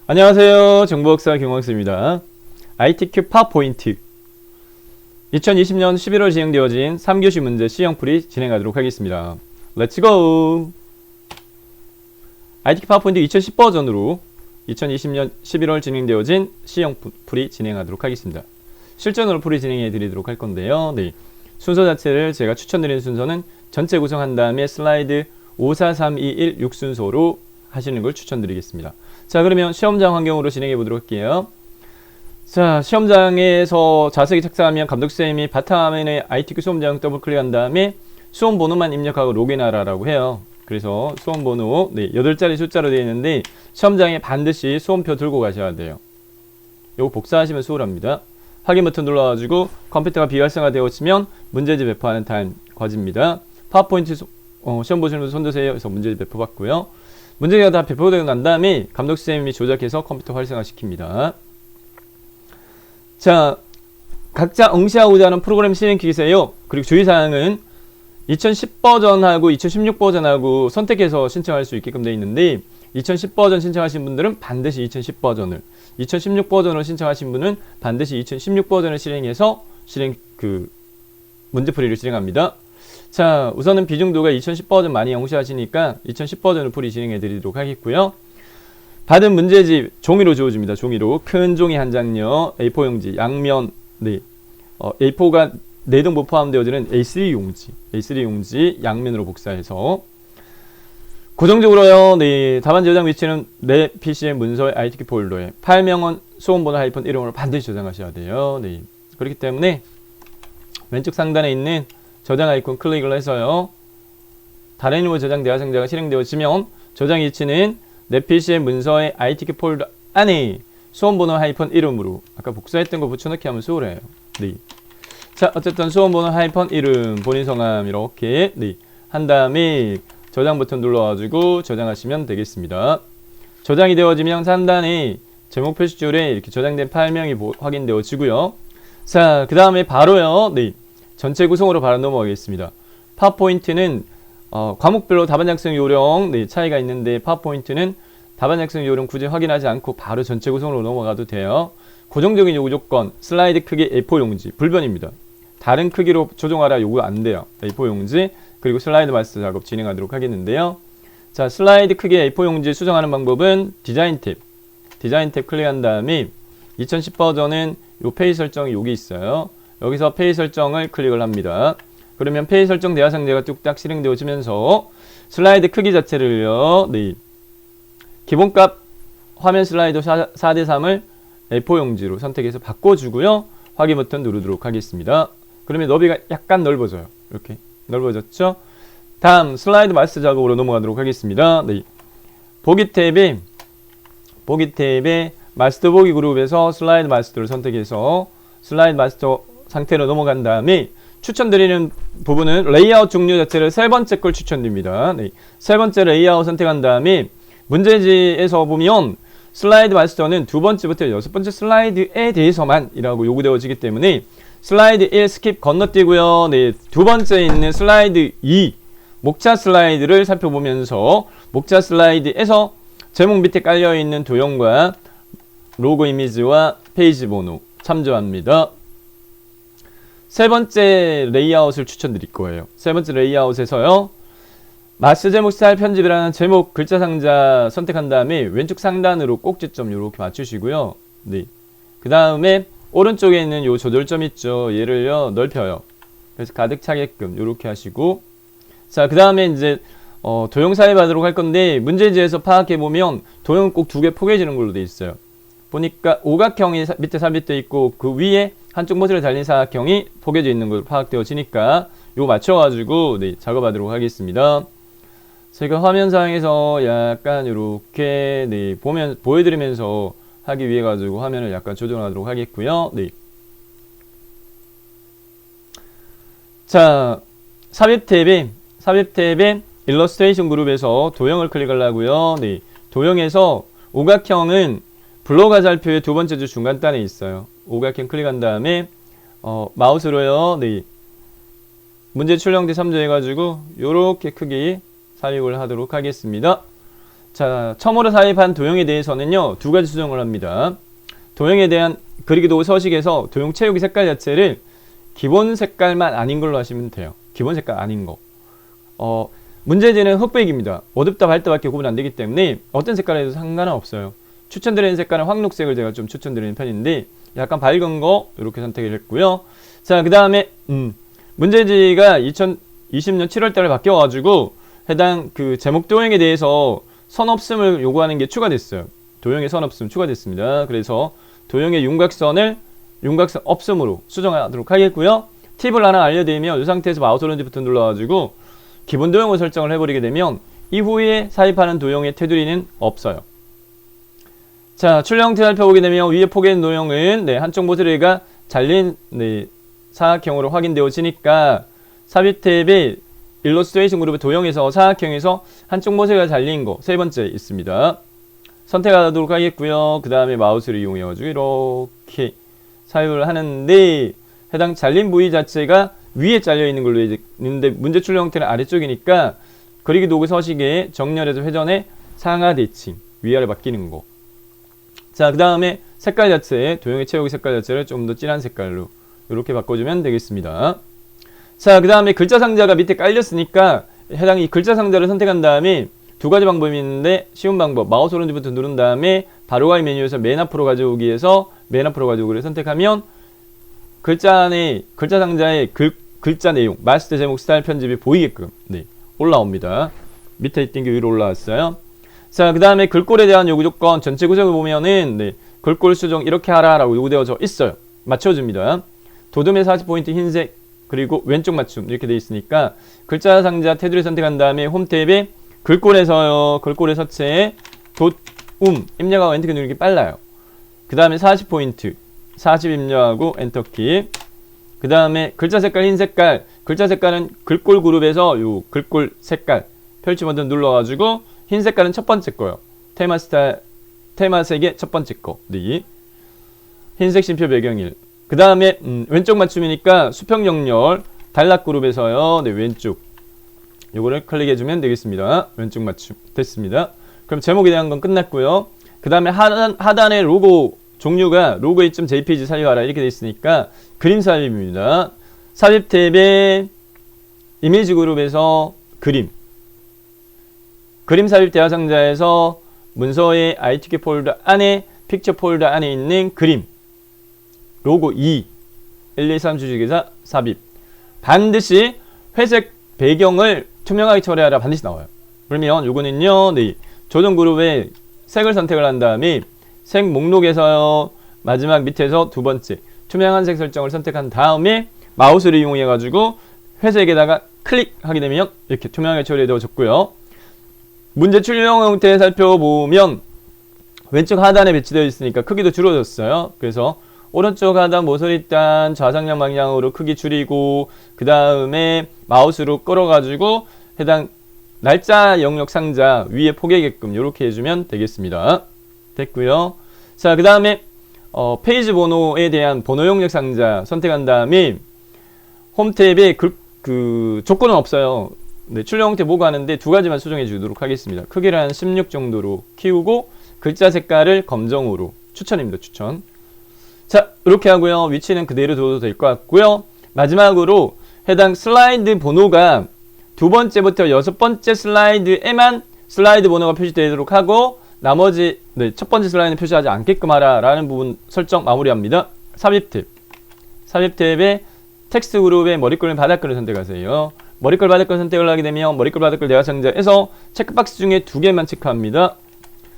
안녕하세요. 정보학사 김광수입니다. IT큐 파워포인트 2020년 11월 진행되어진 3교시 문제 C형풀이 진행하도록 하겠습니다. 렛츠고! IT큐 파워포인트 2010 버전으로 2020년 11월 진행되어진 C형풀이 진행하도록 하겠습니다. 실전으로 풀이 진행해 드리도록 할 건데요. 네. 순서 자체를 제가 추천드리는 순서는 전체 구성한 다음에 슬라이드 5, 4, 3, 2, 1, 6순서로 하시는 걸 추천드리겠습니다. 자, 그러면 시험장 환경으로 진행해 보도록 할게요. 자, 시험장에서 자세히 착상하면 감독쌤이 바탕화면에 IT큐 수험장 더블 클릭한 다음에 수험 번호만 입력하고 로그인하라고 해요. 그래서 수험 번호 8자리 숫자로 되어 있는데 시험장에 반드시 수험표 들고 가셔야 돼요. 요거 복사하시면 수월합니다. 확인 버튼 눌러가지고 컴퓨터가 비활성화되었으면 문제집 배포하는 타임 과제입니다. 파워포인트 시험 보시는 분 손드세요. 그래서 문제집 배포받고요. 문제가 다 배포되고 난 다음에 감독쌤이 조작해서 컴퓨터 활성화시킵니다. 자, 각자 응시하고자 하는 프로그램 실행 기기세요. 그리고 주의사항은 2010 버전하고 2016 버전하고 선택해서 신청할 수 있게끔 되어 있는데 2010 버전 신청하신 분들은 반드시 2010 버전을 2016 버전을 신청하신 분은 반드시 2016 버전을 실행해서 문제풀이를 진행합니다. 자, 우선은 비중도가 2010 버전 많이 응시하시니까 2010 버전을 풀이 진행해 드리도록 하겠고요. 받은 문제집 종이로 주어집니다. 종이로 큰 종이 한 장요, A4 용지, 양면 A4가 4등 포함되어지는 A3 용지 양면으로 복사해서 고정적으로요. 답안 저장 위치는 내 PC의 문서의 IT큐 폴더에 파일명은 수험번호 -1으로 반드시 저장하셔야 돼요. 그렇기 때문에 왼쪽 상단에 있는 저장 아이콘 클릭을 해서요. 다른 이름으로 저장 대화상자가 실행되어지면 저장 위치는 내 PC의 문서의 IT큐 폴더 안에 수험번호 -이름으로 아까 복사했던 거 붙여넣기 하면 수월해요. 자, 어쨌든 수험번호 -이름, 본인 성함 이렇게 한 다음에 저장 버튼 눌러가지고 저장하시면 되겠습니다. 저장이 되어지면 상단에 제목 표시줄에 이렇게 저장된 파일명이 확인되어지고요. 자, 그 다음에 바로요. 전체 구성으로 바로 넘어가겠습니다. 파워포인트는 과목별로 답안 작성 요령 차이가 있는데 파워포인트는 답안 작성 요령 굳이 확인하지 않고 바로 전체 구성으로 넘어가도 돼요. 고정적인 요구 조건 슬라이드 크기 A4 용지 불변입니다. 다른 크기로 조정하라 요구 안 돼요. A4 용지 그리고 슬라이드 마스터 작업 진행하도록 하겠는데요. 자, 슬라이드 크기 A4 용지 수정하는 방법은 디자인 탭 클릭한 다음에 2010 버전은 요 페이지 설정이 여기 있어요. 여기서 페이지 설정을 클릭을 합니다. 그러면 페이지 설정 대화상자가 뚝딱 실행되어지면서 슬라이드 크기 자체를요. 기본값 화면 슬라이드 4:3을 A4 용지로 선택해서 바꿔주고요. 확인 버튼 누르도록 하겠습니다. 그러면 너비가 약간 넓어져요. 이렇게 넓어졌죠? 다음 슬라이드 마스터 작업으로 넘어가도록 하겠습니다. 보기 탭에 마스터 보기 그룹에서 슬라이드 마스터를 선택해서 슬라이드 마스터 상태로 넘어간 다음에 추천드리는 부분은 레이아웃 종류 자체를 세 번째 걸 추천드립니다. 세 번째 레이아웃 선택한 다음에 문제지에서 보면 슬라이드 마스터는 두 번째부터 여섯 번째 슬라이드에 대해서만 이라고 요구되어지기 때문에 슬라이드 1 스킵 건너뛰고요. 두 번째에 있는 슬라이드 2 목차 슬라이드를 살펴보면서 목차 슬라이드에서 제목 밑에 깔려있는 도형과 로고 이미지와 페이지 번호 참조합니다. 세 번째 레이아웃을 추천드릴 거예요. 세 번째 레이아웃에서요. 마스 제목 스타일 편집이라는 제목 글자 상자 선택한 다음에 왼쪽 상단으로 꼭지점 이렇게 맞추시고요. 그 다음에 오른쪽에 있는 요 조절점 있죠. 얘를요 넓혀요. 그래서 가득 차게끔 이렇게 하시고 자, 그 다음에 이제 도형 삽입하도록 할 건데 문제지에서 파악해 보면 도형은 꼭 2개 포개지는 걸로 돼 있어요. 보니까 오각형이 밑에 삽입되어 있고 그 위에 한쪽 모서리 달린 사각형이 포개져 있는 걸로 파악되어지니까 요거 맞춰가지고 작업하도록 하겠습니다. 제가 화면상에서 약간 이렇게 보여드리면서 하기 위해 가지고 화면을 약간 조정하도록 하겠고요. 자, 삽입 탭에 일러스트레이션 그룹에서 도형을 클릭하려고요. 도형에서 오각형은 블록화살표의 두 번째 줄 중간단에 있어요. 오각형 클릭한 다음에 마우스로요. 문제 출력대 참조해가지고 요렇게 크기 삽입을 하도록 하겠습니다. 자, 처음으로 삽입한 도형에 대해서는요, 두 가지 수정을 합니다. 도형에 대한 그리기 도구 서식에서 도형 채우기 색깔 자체를 기본 색깔만 아닌 걸로 하시면 돼요. 기본 색깔 아닌 거. 문제지는 흑백입니다. 어둡다 밝다밖에 구분 안 되기 때문에 어떤 색깔 해도 상관은 없어요. 추천드리는 색깔은 황록색을 제가 좀 추천드리는 편인데 약간 밝은 거 이렇게 선택을 했고요. 자, 그 다음에 문제지가 2020년 7월달에 바뀌어가지고 해당 그 제목 도형에 대해서 선 없음을 요구하는 게 추가됐어요. 도형에 선 없음 추가됐습니다. 그래서 도형의 윤곽선 없음으로 수정하도록 하겠고요. 팁을 하나 알려드리면 이 상태에서 마우스 오른지 버튼 눌러가지고 기본 도형을 설정을 해버리게 되면 이후에 삽입하는 도형의 테두리는 없어요. 자, 출력 형태 살펴보게 되면 위에 포개된 도형은 한쪽 모서리가 잘린 사각형으로 확인되어지니까 삽입 탭에 일러스트레이션 그룹의 도형에서 사각형에서 한쪽 모서리가 잘린 거 세 번째 있습니다. 선택하도록 하겠고요. 그 다음에 마우스를 이용해가지고 이렇게 삽입을 하는데 해당 잘린 부위 자체가 위에 잘려 있는 걸로 있는데 문제 출력 형태는 아래쪽이니까 그리기 도구 서식에 정렬해서 회전에 상하 대칭 위아래 바뀌는 거. 자, 그 다음에 색깔 자체 도형의 채우기 색깔 자체를 좀 더 진한 색깔로 이렇게 바꿔주면 되겠습니다. 자, 그 다음에 글자 상자가 밑에 깔렸으니까 해당 이 글자 상자를 선택한 다음에 두 가지 방법이 있는데 쉬운 방법 마우스 오른지 버튼 누른 다음에 바로가기 메뉴에서 맨 앞으로 가져오기 해서 맨 앞으로 가져오기를 선택하면 글자 상자의 글자 내용 마스터 제목 스타일 편집이 보이게끔 올라옵니다. 밑에 있던 게 위로 올라왔어요. 자, 그 다음에 글꼴에 대한 요구 조건 전체 구성을 보면은 글꼴 수정 이렇게 하라 라고 요구되어져 있어요. 맞춰줍니다. 도둠의 40포인트 흰색 그리고 왼쪽 맞춤 이렇게 되어 있으니까 글자 상자 테두리 선택한 다음에 홈 탭에 글꼴에서요. 글꼴의 서체에 입력하고 엔터키 누르기 빨라요. 그 다음에 40포인트 40 입력하고 엔터키. 그 다음에 글자 색깔 흰 색깔 글자 색깔은 글꼴 그룹에서 요 글꼴 색깔 펼치 버튼 눌러가지고 흰 색깔은 첫 번째 거요. 테마색의 첫 번째 거. 흰색 심표 배경일. 그 다음에 왼쪽 맞춤이니까 수평 영렬 단락 그룹에서요. 왼쪽. 요거를 클릭해주면 되겠습니다. 왼쪽 맞춤 됐습니다. 그럼 제목에 대한 건 끝났고요. 그 다음에 하단에 로고 종류가 로고.jpg 사용하라 이렇게 되어 있으니까 그림 삽입입니다. 삽입 탭에 이미지 그룹에서 그림 삽입 대화 상자에서 문서의 ITK 폴더 안에 픽처 폴더 안에 있는 그림 로고 2 123 주식회사 삽입 반드시 회색 배경을 투명하게 처리하라 반드시 나와요. 그러면 요거는요 조정 그룹에 색을 선택을 한 다음에 색 목록에서요 마지막 밑에서 두 번째 투명한 색 설정을 선택한 다음에 마우스를 이용해 가지고 회색에다가 클릭하게 되면 이렇게 투명하게 처리되어졌고요. 문제 출력 형태 살펴보면 왼쪽 하단에 배치되어 있으니까 크기도 줄어졌어요. 그래서 오른쪽 하단 모서리 단 좌상향 방향으로 크기 줄이고 그 다음에 마우스로 끌어가지고 해당 날짜 영역 상자 위에 포개게끔 이렇게 해주면 되겠습니다. 됐고요. 자, 그 다음에 페이지 번호에 대한 번호 영역 상자 선택한 다음에 홈 탭에 그 조건은 없어요. 출력 형태 보고 하는데 두 가지만 수정해 주도록 하겠습니다. 크기를 한 16 정도로 키우고 글자 색깔을 검정으로 추천입니다. 추천. 자, 이렇게 하고요. 위치는 그대로 둬도 될 것 같고요. 마지막으로 해당 슬라이드 번호가 두 번째부터 여섯 번째 슬라이드에만 슬라이드 번호가 표시되도록 하고 나머지 첫 번째 슬라이드는 표시하지 않게끔 하라 라는 부분 설정 마무리합니다. 삽입 탭에 텍스트 그룹의 머리글과 바닥글을 선택하세요. 머리글 바닥글 선택을 하게 되면 머리글 바닥글 대화 상자에서 체크박스 중에 두 개만 체크합니다.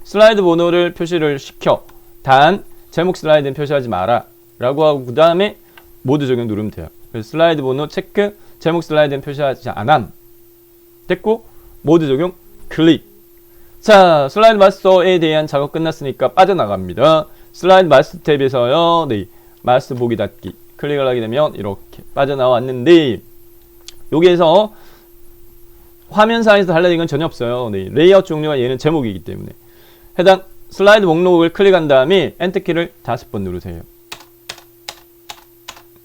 슬라이드 번호를 표시를 시켜 단 제목 슬라이드는 표시하지 마라 라고 하고 그 다음에 모두 적용 누르면 돼요. 그래서 슬라이드 번호 체크 제목 슬라이드는 표시하지 않음 됐고 모두 적용 클릭. 자, 슬라이드 마스터에 대한 작업 끝났으니까 빠져나갑니다. 슬라이드 마스터 탭에서요 마스터 보기 닫기 클릭을 하게 되면 이렇게 빠져나왔는데 여기에서 화면 사이즈 달라진 건 전혀 없어요. 레이아웃 종류가 얘는 제목이기 때문에 해당 슬라이드 목록을 클릭한 다음에 엔터키를 5번 누르세요.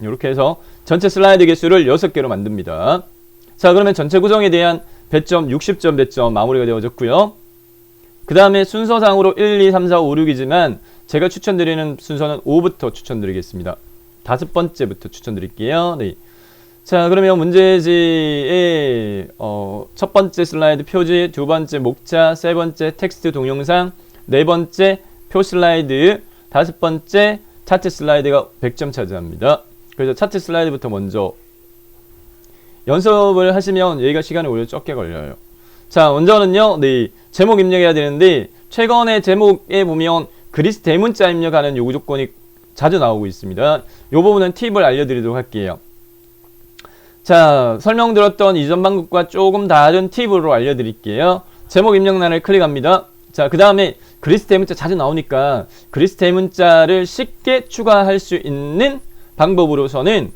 이렇게 해서 전체 슬라이드 개수를 6개로 만듭니다. 자, 그러면 전체 구성에 대한 배점 60점 배점 마무리가 되어졌고요. 그 다음에 순서상으로 1, 2, 3, 4, 5, 6이지만 제가 추천드리는 순서는 5부터 추천드리겠습니다. 5번째부터 추천드릴게요. 네. 자, 그러면 문제지의 첫 번째 슬라이드 표지, 두 번째 목차, 세 번째 텍스트 동영상, 네 번째 표 슬라이드, 다섯 번째 차트 슬라이드가 100점 차지합니다. 그래서 차트 슬라이드부터 먼저 연습을 하시면 여기가 시간이 오히려 적게 걸려요. 자, 먼저는요, 네, 제목 입력해야 되는데 최근에 제목에 보면 그리스 대문자 입력하는 요구 조건이 자주 나오고 있습니다. 이 부분은 팁을 알려드리도록 할게요. 자, 설명드렸던 이전 방법과 조금 다른 팁으로 알려드릴게요. 제목 입력란을 클릭합니다. 자, 그 다음에 그리스 대문자 자주 나오니까 그리스 대문자를 쉽게 추가할 수 있는 방법으로서는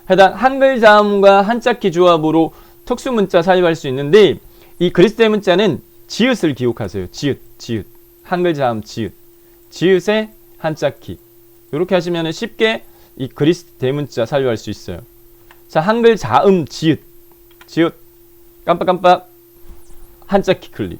해당 한글 자음과 한자키 조합으로 특수문자 사용할 수 있는데 이 그리스 대문자는 지읒을 기억하세요. 지읒. 한글 자음 지읒의 한자키. 이렇게 하시면 쉽게 이 그리스 대문자 사용할 수 있어요. 자, 한글 자음 지읒 깜빡깜빡 한자키 클릭.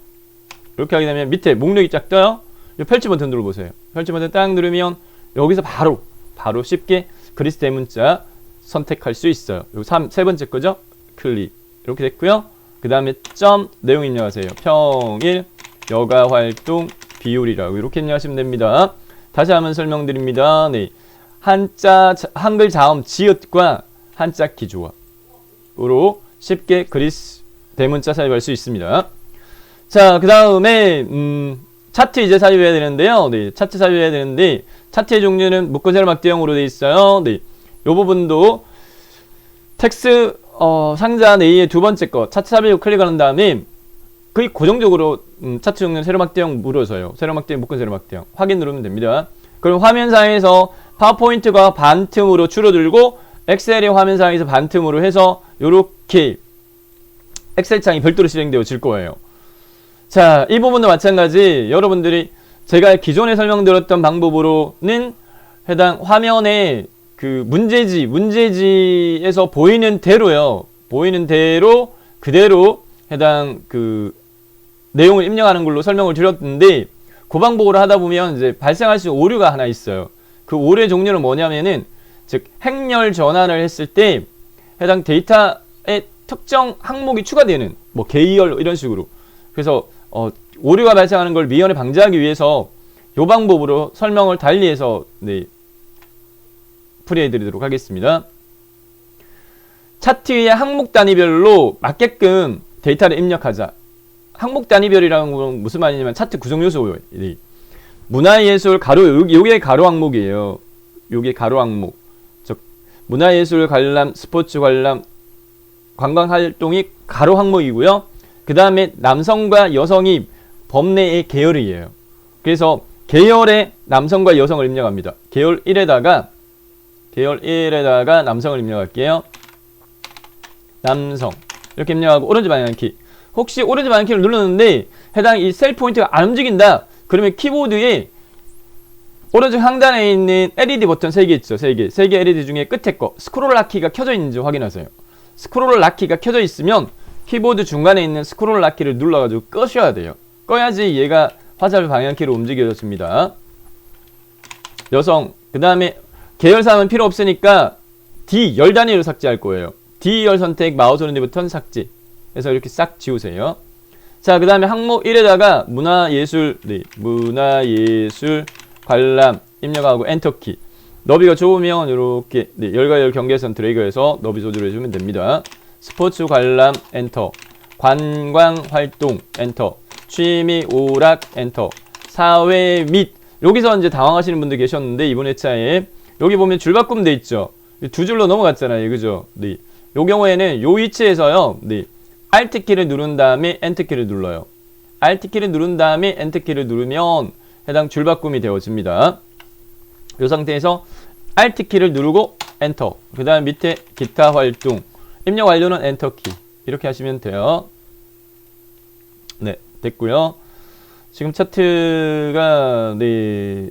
이렇게 하게 되면 밑에 목록이 쫙 떠요. 이 펼치 버튼 눌러보세요. 펼치 버튼 딱 누르면 여기서 바로 쉽게 그리스 대문자 선택할 수 있어요. 요 세 번째 거죠. 클릭. 이렇게 됐고요. 그 다음에 점 내용 입력하세요. 평일 여가 활동 비율이라고 이렇게 입력하시면 됩니다. 다시 한번 설명드립니다. 네, 한글 자음 지읒과 한자키 조합으로 쉽게 그리스 대문자 사용할 수 있습니다. 자, 그 다음에 차트 이제 사용해야 되는데요. 네, 차트 사용해야 되는데 차트의 종류는 묶어 세로 막대형으로 되어 있어요. 네, 이 부분도 텍스트 상자 내의 두 번째 거 차트 삽입을 클릭하는 다음에 거의 고정적으로 차트 종류는 세로 막대형 물어서요. 세로 막대형, 묶은 세로 막대형 확인 누르면 됩니다. 그럼 화면상에서 파워포인트가 반틈으로 줄어들고 엑셀의 화면상에서 반틈으로 해서 이렇게 엑셀 창이 별도로 실행되어질 거예요. 자, 이 부분도 마찬가지 여러분들이 제가 기존에 설명드렸던 방법으로는 해당 화면에 그 문제지에서 보이는 대로요. 보이는 대로 그대로 해당 그 내용을 입력하는 걸로 설명을 드렸는데 그 방법으로 하다 보면 이제 발생할 수 있는 오류가 하나 있어요. 그 오류의 종류는 뭐냐면은 즉 행렬 전환을 했을 때 해당 데이터에 특정 항목이 추가되는 뭐 계열 이런 식으로 그래서 오류가 발생하는 걸 미연에 방지하기 위해서 이 방법으로 설명을 달리해서 네, 풀이해 드리도록 하겠습니다. 차트의 항목 단위별로 맞게끔 데이터를 입력하자. 항목 단위별이라는 건 무슨 말이냐면 차트 구성 요소예요. 문화예술 가로 요게 가로 항목이에요. 요게 가로 항목. 즉 문화예술 관람, 스포츠 관람, 관광 활동이 가로 항목이고요. 그 다음에 남성과 여성이 범내의 계열이에요. 그래서 계열에 남성과 여성을 입력합니다. 계열 1에다가 남성을 입력할게요. 남성 이렇게 입력하고 오른쪽 방향키. 혹시 오른쪽 방향키를 눌렀는데 해당 이 셀 포인트가 안 움직인다. 그러면 키보드에 오른쪽 상단에 있는 LED 버튼 3개 있죠. 3개 LED 중에 끝에 거 스크롤 락키가 켜져 있는지 확인하세요. 스크롤 락키가 켜져 있으면 키보드 중간에 있는 스크롤 락키를 눌러가지고 끄셔야 돼요. 꺼야지 얘가 화살 방향키로 움직여졌습니다. 여성 그 다음에 계열사항은 필요 없으니까 D 열 단위로 삭제할 거예요. D 열 선택 마우스 오른쪽 버튼 삭제 해서 이렇게 싹 지우세요. 자, 그 다음에 항목 1에다가 문화예술 관람 입력하고 엔터키. 너비가 좁으면 이렇게 열과 열 경계선 드래그해서 너비 조절해 주면 됩니다. 스포츠 관람 엔터, 관광 활동 엔터, 취미 오락 엔터, 사회 및 여기서 이제 당황하시는 분들 계셨는데 이번 회차에 여기 보면 줄 바꿈 돼 있죠. 두 줄로 넘어갔잖아요, 그죠? 네. 요 경우에는 요 위치에서요, 네. Alt 키를 누른 다음에 Enter 키를 눌러요. Alt 키를 누른 다음에 Enter 키를 누르면 해당 줄 바꿈이 되어집니다. 이 상태에서 Alt 키를 누르고 Enter. 그 다음 밑에 기타 활동. 입력 완료는 Enter 키. 이렇게 하시면 돼요. 네, 됐고요. 지금 차트가 네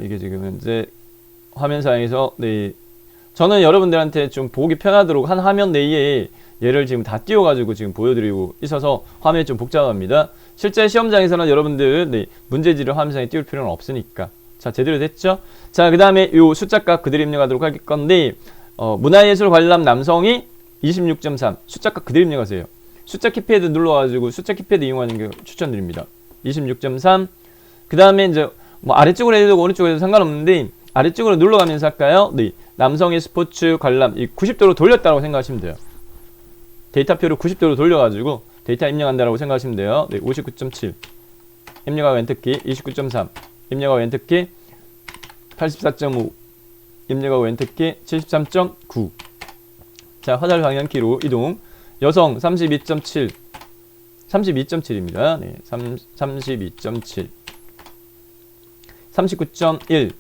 이게 지금 현재 화면상에서 네 저는 여러분들한테 좀 보기 편하도록 한 화면 내에 얘를 지금 다 띄워가지고 지금 보여드리고 있어서 화면이 좀 복잡합니다. 실제 시험장에서는 여러분들 네, 문제지를 화면상에 띄울 필요는 없으니까. 자, 제대로 됐죠? 자, 그 다음에 요 숫자값 그대로 입력하도록 할 건데 문화예술 관람 남성이 26.3 숫자값 그대로 입력하세요. 숫자 키패드 눌러가지고 숫자 키패드 이용하는 게 추천드립니다. 26.3 그 다음에 이제 뭐 아래쪽으로 해도 되고 오른쪽으로 해도 상관없는데 아래쪽으로 눌러가면서 할까요? 네, 남성의 스포츠 관람 90도로 돌렸다고 생각하시면 돼요. 데이터표를 90도로 돌려가지고 데이터 입력한다라고 생각하시면 돼요. 네, 59.7 입력하고 엔터키 29.3 입력하고 엔터키 84.5 입력하고 엔터키 73.9 자, 화살 방향키로 이동 여성 32.7 32.7입니다. 네, 32.7 39.1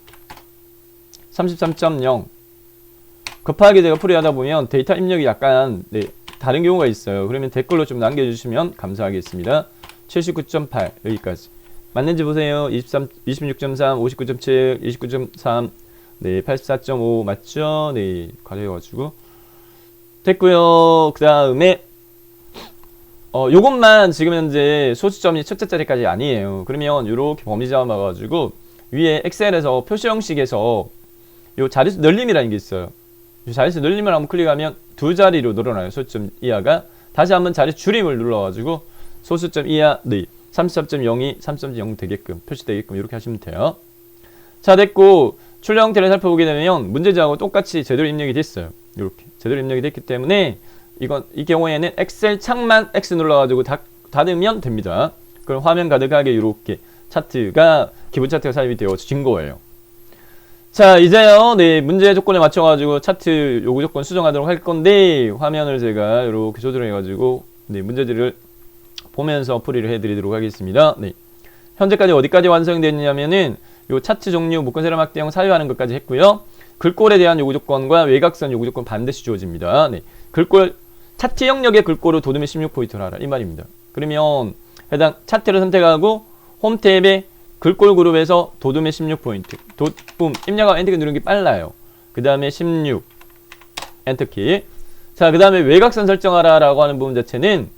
33.0 급하게 제가 풀이하다 보면 데이터 입력이 약간 네, 다른 경우가 있어요. 그러면 댓글로 좀 남겨주시면 감사하겠습니다. 79.8 여기까지 맞는지 보세요. 26.3 59.7 29.3 네, 84.5 맞죠? 네, 과제여가지고 됐고요. 그 다음에 요것만 지금 현재 소수점이 첫째 자리까지 아니에요. 그러면 요렇게 범위 잡아가지고 위에 엑셀에서 표시 형식에서 요 자릿수 늘림이라는 게 있어요. 요 자릿수 늘림을 한번 클릭하면 두 자리로 늘어나요. 소수점 이하가. 다시 한번 자릿수 줄임을 눌러가지고 소수점 이하 네, 33.02 3.0 되게끔 표시되게끔 이렇게 하시면 돼요. 자, 됐고 출력 형태를 살펴보게 되면 문제지하고 똑같이 제대로 입력이 됐어요. 이렇게 제대로 입력이 됐기 때문에 이 경우에는 엑셀 창만 X 눌러가지고 닫으면 됩니다. 그럼 화면 가득하게 이렇게 차트가 기본 차트가 삽입이 되어진 거예요. 자, 이제요. 네, 문제 조건에 맞춰가지고 차트 요구 조건 수정하도록 할 건데 화면을 제가 이렇게 조절해가지고 네, 문제들을 보면서 풀이를 해드리도록 하겠습니다. 네, 현재까지 어디까지 완성됐냐면은 요 차트 종류 묶은 세로 확대형 사유하는 것까지 했고요. 글꼴에 대한 요구 조건과 외곽선 요구 조건 반드시 주어집니다. 네, 글꼴 차트 영역의 글꼴을 도둠의 16포인트를 하라 이 말입니다. 그러면 해당 차트를 선택하고 홈 탭에 글꼴 그룹에서 도둠의 16포인트 붐 입력하고 엔터키 누르는 게 빨라요. 그 다음에 16 엔터키. 자, 그 다음에 외곽선 설정하라 라고 하는 부분 자체는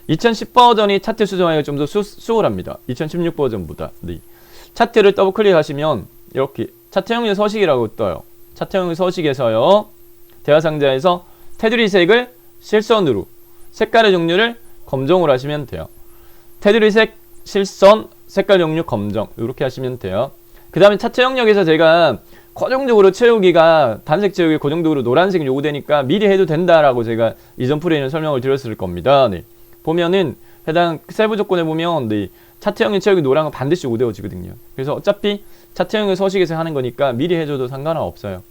2010 버전이 차트 수정하기가 좀 더 수월합니다. 2016 버전보다. 네. 차트를 더블 클릭하시면 이렇게 차트형의 서식이라고 떠요. 차트형의 서식에서요. 대화상자에서 테두리 색을 실선으로 색깔의 종류를 검정으로 하시면 돼요. 테두리 색 실선 색깔 종류 검정 이렇게 하시면 돼요. 그 다음에 차트 영역에서 제가 고정적으로 채우기가 단색 채우기 고정적으로 노란색 요구되니까 미리 해도 된다라고 제가 이전 풀이에는 설명을 드렸을 겁니다. 네. 보면은 해당 세부 조건에 보면 네, 차트형의 채우기 노란은 반드시 요구되어지거든요. 그래서 어차피 차트형의 서식에서 하는 거니까 미리 해줘도 상관은 없어요.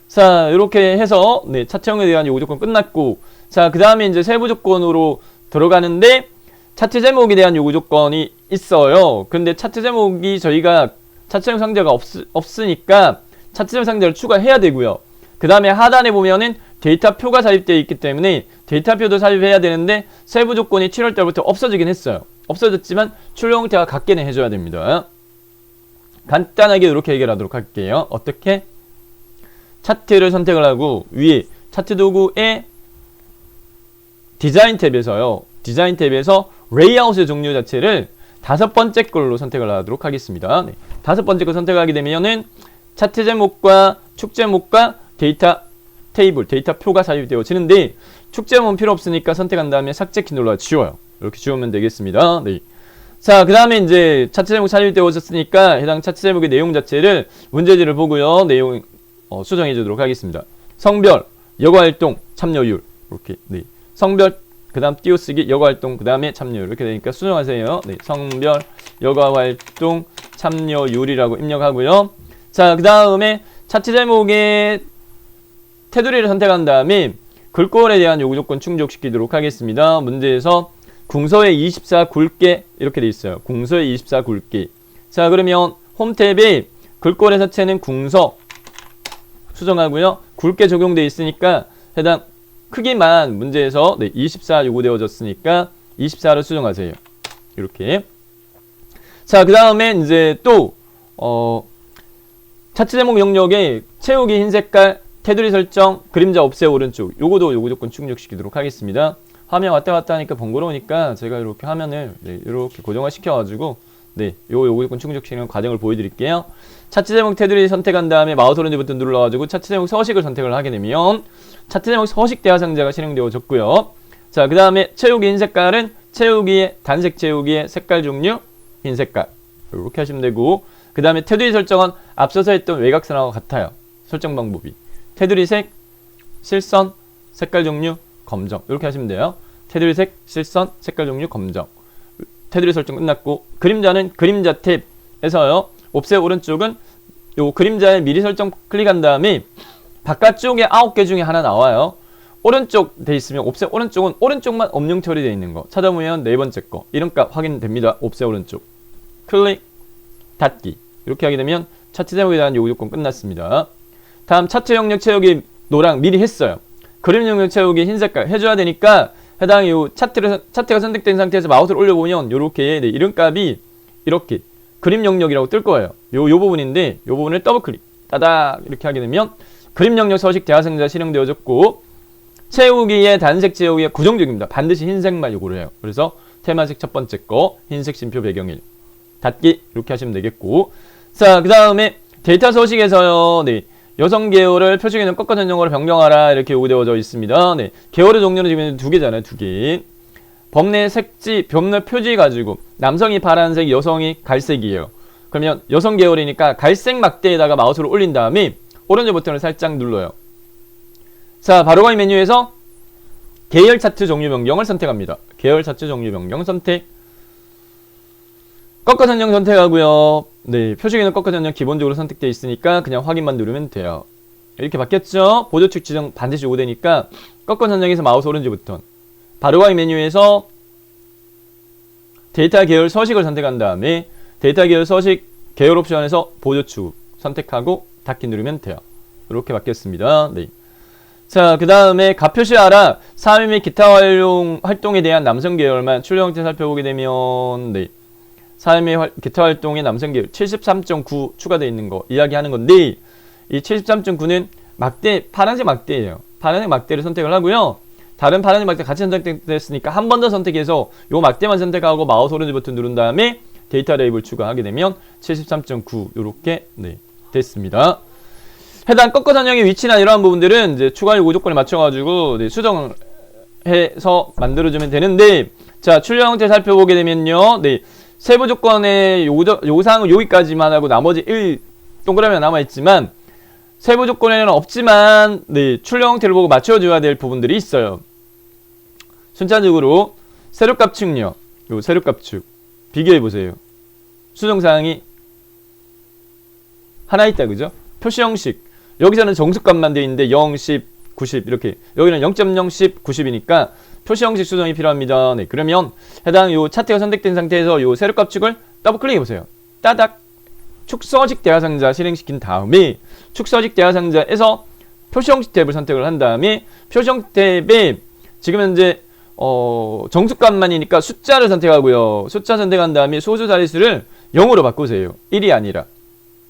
자, 이렇게 해서 네, 차트형에 대한 요구 조건 끝났고, 자, 그 다음에 이제 세부 조건으로 들어가는데 차트 제목에 대한 요구 조건이 있어요. 근데 차트 제목이 저희가 차트형 상자가 없으니까 차트형 상자를 추가해야 되고요. 그 다음에 하단에 보면은 데이터표가 삽입되어 있기 때문에 데이터표도 삽입해야 되는데 세부 조건이 7월달부터 없어지긴 했어요. 없어졌지만 출력 형태가 같게는 해줘야 됩니다. 간단하게 이렇게 해결하도록 할게요. 어떻게? 차트를 선택을 하고 위에 차트 도구의 디자인 탭에서요. 디자인 탭에서 레이아웃의 종류 자체를 5번째 걸로 선택을 하도록 하겠습니다. 네. 5번째 걸 선택하게 되면은 차트 제목과 축 제목과 데이터 테이블, 데이터표가 삽입되어지는데 축 제목은 필요 없으니까 선택한 다음에 삭제키 눌러 지워요. 이렇게 지우면 되겠습니다. 네. 자, 그 다음에 이제 차트 제목 삽입되어졌으니까 해당 차트 제목의 내용 자체를 문제지를 보고요. 내용 수정해 주도록 하겠습니다. 성별, 여가활동, 참여율 이렇게 네. 성별 그 다음 띄어쓰기, 여가활동 그 다음에 참여율 이렇게 되니까 수정하세요. 네. 성별, 여가활동, 참여율이라고 입력하고요. 자, 그 다음에 차트 제목의 테두리를 선택한 다음에 글꼴에 대한 요구 조건 충족시키도록 하겠습니다. 문제에서 궁서의 24 굵게 이렇게 돼 있어요. 궁서의 24 굵게. 자, 그러면 홈 탭에 글꼴의 자체는 궁서 수정하고요. 굵게 적용되어 있으니까 해당 크기만 문제에서 네, 24 요구되어졌으니까 24를 수정하세요. 이렇게. 자, 그 다음에 이제 또 차트 제목 영역에 채우기 흰 색깔 테두리 설정, 그림자 없애 오른쪽 요거도 요구 조건 충족시키도록 하겠습니다. 화면 왔다 갔다 하니까 번거로우니까 제가 이렇게 화면을 네, 이렇게 고정화 시켜가지고 네, 요구조건 충족시키는 과정을 보여드릴게요. 차트 제목 테두리 선택한 다음에 마우스 오른쪽 버튼 눌러가지고 차트 제목 서식을 선택을 하게 되면 차트 제목 서식 대화 상자가 실행되어졌고요. 자, 그 다음에 채우기 흰 색깔은 채우기의 단색 채우기의 색깔 종류 흰 색깔 이렇게 하시면 되고, 그 다음에 테두리 설정은 앞서서 했던 외곽선하고 같아요. 설정 방법이 테두리 색, 실선, 색깔 종류 검정 이렇게 하시면 돼요. 테두리 색, 실선, 색깔 종류 검정. 테두리 설정 끝났고, 그림자는 그림자 탭에서요. 옵셋 오른쪽은 요 그림자에 미리 설정 클릭한 다음에 바깥쪽에 9개 중에 하나 나와요. 오른쪽 돼 있으면 옵셋 오른쪽은 오른쪽만 엄령 처리되어 있는 거 찾아보면 네 번째 거 이름값 확인됩니다. 옵셋 오른쪽 클릭 닫기 이렇게 하게 되면 차트 제목에 대한 요구 조건 끝났습니다. 다음 차트 영역 채우기 노랑 미리 했어요. 그림 영역 채우기 흰 색깔 해줘야 되니까 해당 요 차트가 선택된 상태에서 마우스를 올려보면 요렇게 네, 이름값이 이렇게 그림 영역이라고 뜰 거예요. 요 부분인데 요 부분을 더블 클릭 따닥 이렇게 하게 되면 그림 영역 서식 대화상자 실행되어졌고, 채우기의 단색 채우기가 고정적입니다. 반드시 흰색만 요구를 해요. 그래서 테마색 첫 번째 거 흰색 심표 배경일 닫기 이렇게 하시면 되겠고, 자, 그 다음에 데이터 서식에서요. 네, 여성 계열을 표시계는 꺾어 전용어로 변경하라 이렇게 요구되어져 있습니다. 네, 계열의 종류는 지금 두 개잖아요. 두 개. 범내 색지, 범내 표지 가지고 남성이 파란색, 여성이 갈색이에요. 그러면 여성 계열이니까 갈색 막대에다가 마우스를 올린 다음에 오른쪽 버튼을 살짝 눌러요. 자, 바로가기 메뉴에서 계열 차트 종류 변경을 선택합니다. 계열 차트 종류 변경 선택. 꺾어 선정 선택하고요. 네, 표시기는 꺾어 선정 기본적으로 선택되어 있으니까 그냥 확인만 누르면 돼요. 이렇게 바뀌었죠? 보조축 지정 반드시 요구되니까 꺾어 선정에서 마우스 오른쪽 버튼. 바로가기 메뉴에서 데이터 계열 서식을 선택한 다음에 데이터 계열 서식 계열 옵션에서 보조축 선택하고 닫기 누르면 돼요. 이렇게 바뀌었습니다. 네. 자, 그 다음에 가표시하라 사회 및 기타 활동에 대한 남성 계열만 출력 형태 살펴보게 되면 네. 사회 및 기타 활동의 남성 계열 73.9 추가되어 있는 거 이야기하는 건데, 이 73.9는 막대, 파란색 막대예요. 파란색 막대를 선택을 하고요. 다른 파란색 막대 같이 선택됐으니까 한 번 더 선택해서 요 막대만 선택하고 마우스 오른쪽 버튼 누른 다음에 데이터 레이블 추가하게 되면 73.9 요렇게 네, 됐습니다. 해당 꺾어 선정의 위치나 이러한 부분들은 이제 추가 요구 조건에 맞춰가지고 네, 수정을 해서 만들어주면 되는데, 자, 출력 형태 살펴보게 되면요. 네, 세부 조건의 요구사항은 여기까지만 하고 나머지 1 동그라미가 남아있지만 세부 조건에는 없지만 네, 출력 형태를 보고 맞춰줘야 될 부분들이 있어요. 순차적으로 세력값 측량, 요 세력값 측 비교해보세요. 수정사항이 하나 있다, 그죠? 표시 형식 여기서는 정수값만 되어 있는데 0, 10, 90 이렇게, 여기는 0.0, 10, 90이니까 표시 형식 수정이 필요합니다. 네, 그러면 해당 요 차트가 선택된 상태에서 요 세력값 축을 더블 클릭해 보세요. 따닥 축서식 대화상자 실행시킨 다음에 축서식 대화상자에서 표시 형식 탭을 선택을 한 다음에 표시 형식 탭에 지금 현재 정수값만이니까 숫자를 선택하고요. 숫자 선택한 다음에 소수 자릿수를 0으로 바꾸세요. 1이 아니라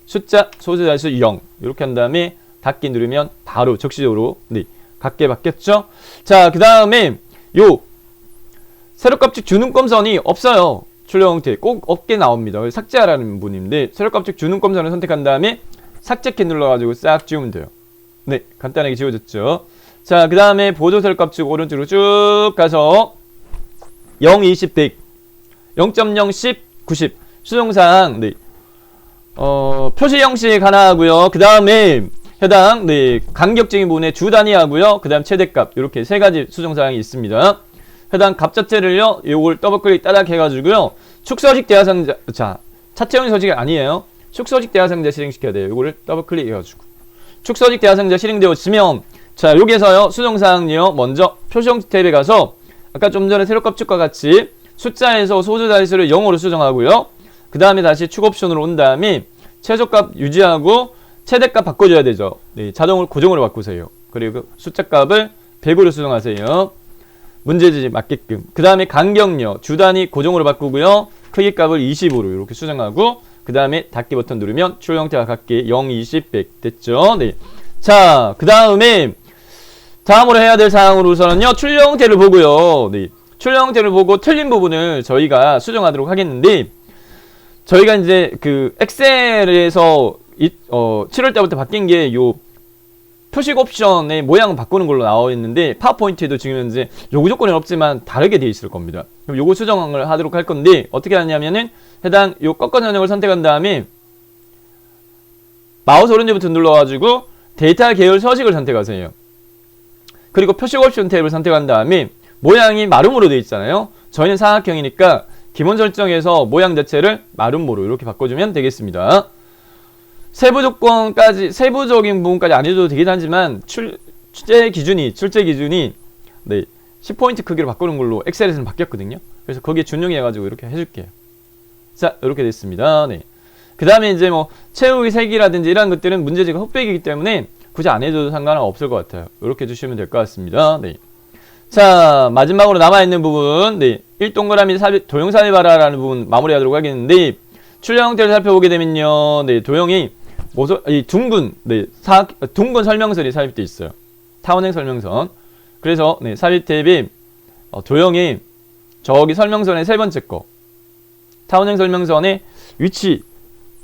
숫자 소수 자릿수 0 이렇게 한 다음에 닫기 누르면 바로 적시적으로 네, 같게 바뀌었죠. 자, 그 다음에 요 세력값측 주눈검선이 없어요. 출력 형태 꼭 없게 나옵니다. 삭제하라는 부분인데 세력값측 주눈검선을 선택한 다음에 삭제키 눌러가지고 싹 지우면 돼요. 네, 간단하게 지워졌죠. 자, 그 다음에 보조 세력값측 오른쪽으로 쭉 가서 0, 20, 100 0.0, 10, 90 수정사항 네, 표시 형식 하나 하고요. 그 다음에 해당 네, 간격적인 부분에 주 단위 하고요. 그 다음 최대값 이렇게 세 가지 수정사항이 있습니다. 해당 값 자체를요, 요걸 더블클릭 따닥 해가지고요. 축서식 대화상자, 자, 차트형 서식이 아니에요. 축서식 대화상자 실행시켜야 돼요. 요거를 더블클릭 해가지고. 축서식 대화상자 실행되었으면, 자, 여기에서요, 수정사항이요. 먼저 표시형식 탭에 가서, 아까 좀 전에 세로값 축과 같이 숫자에서 소수 자릿수를 0으로 수정하고요. 그 다음에 다시 축 옵션으로 온 다음에 최소값 유지하고 최대값 바꿔줘야 되죠. 네, 자동으로 고정으로 바꾸세요. 그리고 숫자값을 100으로 수정하세요. 문제지 맞게끔. 그 다음에 간격요. 주단위 고정으로 바꾸고요. 크기값을 20으로 이렇게 수정하고 그 다음에 닫기 버튼 누르면 출력 형태와 같게 0, 20, 100 됐죠. 네. 자, 그 다음에 다음으로 해야 될 사항으로서는요, 출력 형태를 보고요. 네. 출력 형태를 보고 틀린 부분을 저희가 수정하도록 하겠는데, 저희가 이제 그 엑셀에서 7월 때부터 바뀐 게 요 표식 옵션의 모양을 바꾸는 걸로 나와 있는데, 파워포인트에도 지금 현재 요구 조건은 없지만 다르게 되어 있을 겁니다. 그럼 요거 수정을 하도록 할 건데, 어떻게 하냐면은 해당 요 꺾어 전형을 선택한 다음에 마우스 오른쪽부터 눌러가지고 데이터 계열 서식을 선택하세요. 그리고 표식 옵션 탭을 선택한 다음에 모양이 마름모로 되어 있잖아요. 저희는 사각형이니까 기본 설정에서 모양 자체를 마름모로 이렇게 바꿔주면 되겠습니다. 세부 조건까지, 세부적인 부분까지 안 해도 되긴 하지만 출제 기준이 네, 10포인트 크기로 바꾸는 걸로 엑셀에서는 바뀌었거든요. 그래서 거기에 준용해가지고 이렇게 해줄게요. 자, 이렇게 됐습니다. 네. 그 다음에 이제 뭐 채우기 색이라든지 이런 것들은 문제지가 흑백이기 때문에 굳이 안 해줘도 상관은 없을 것 같아요. 이렇게 해주시면 될 것 같습니다. 네. 자, 마지막으로 남아있는 부분, 네, 1동그라미 도형 삽입하라라는 부분 마무리하도록 하겠는데, 출력 형태를 살펴보게 되면요, 네, 도형이 이 둥근, 네, 둥근 설명선이 삽입되어 있어요. 타원행 설명선. 그래서 네, 삽입 탭이 도형이 저기 설명선의 세 번째 거, 타원행 설명선의 위치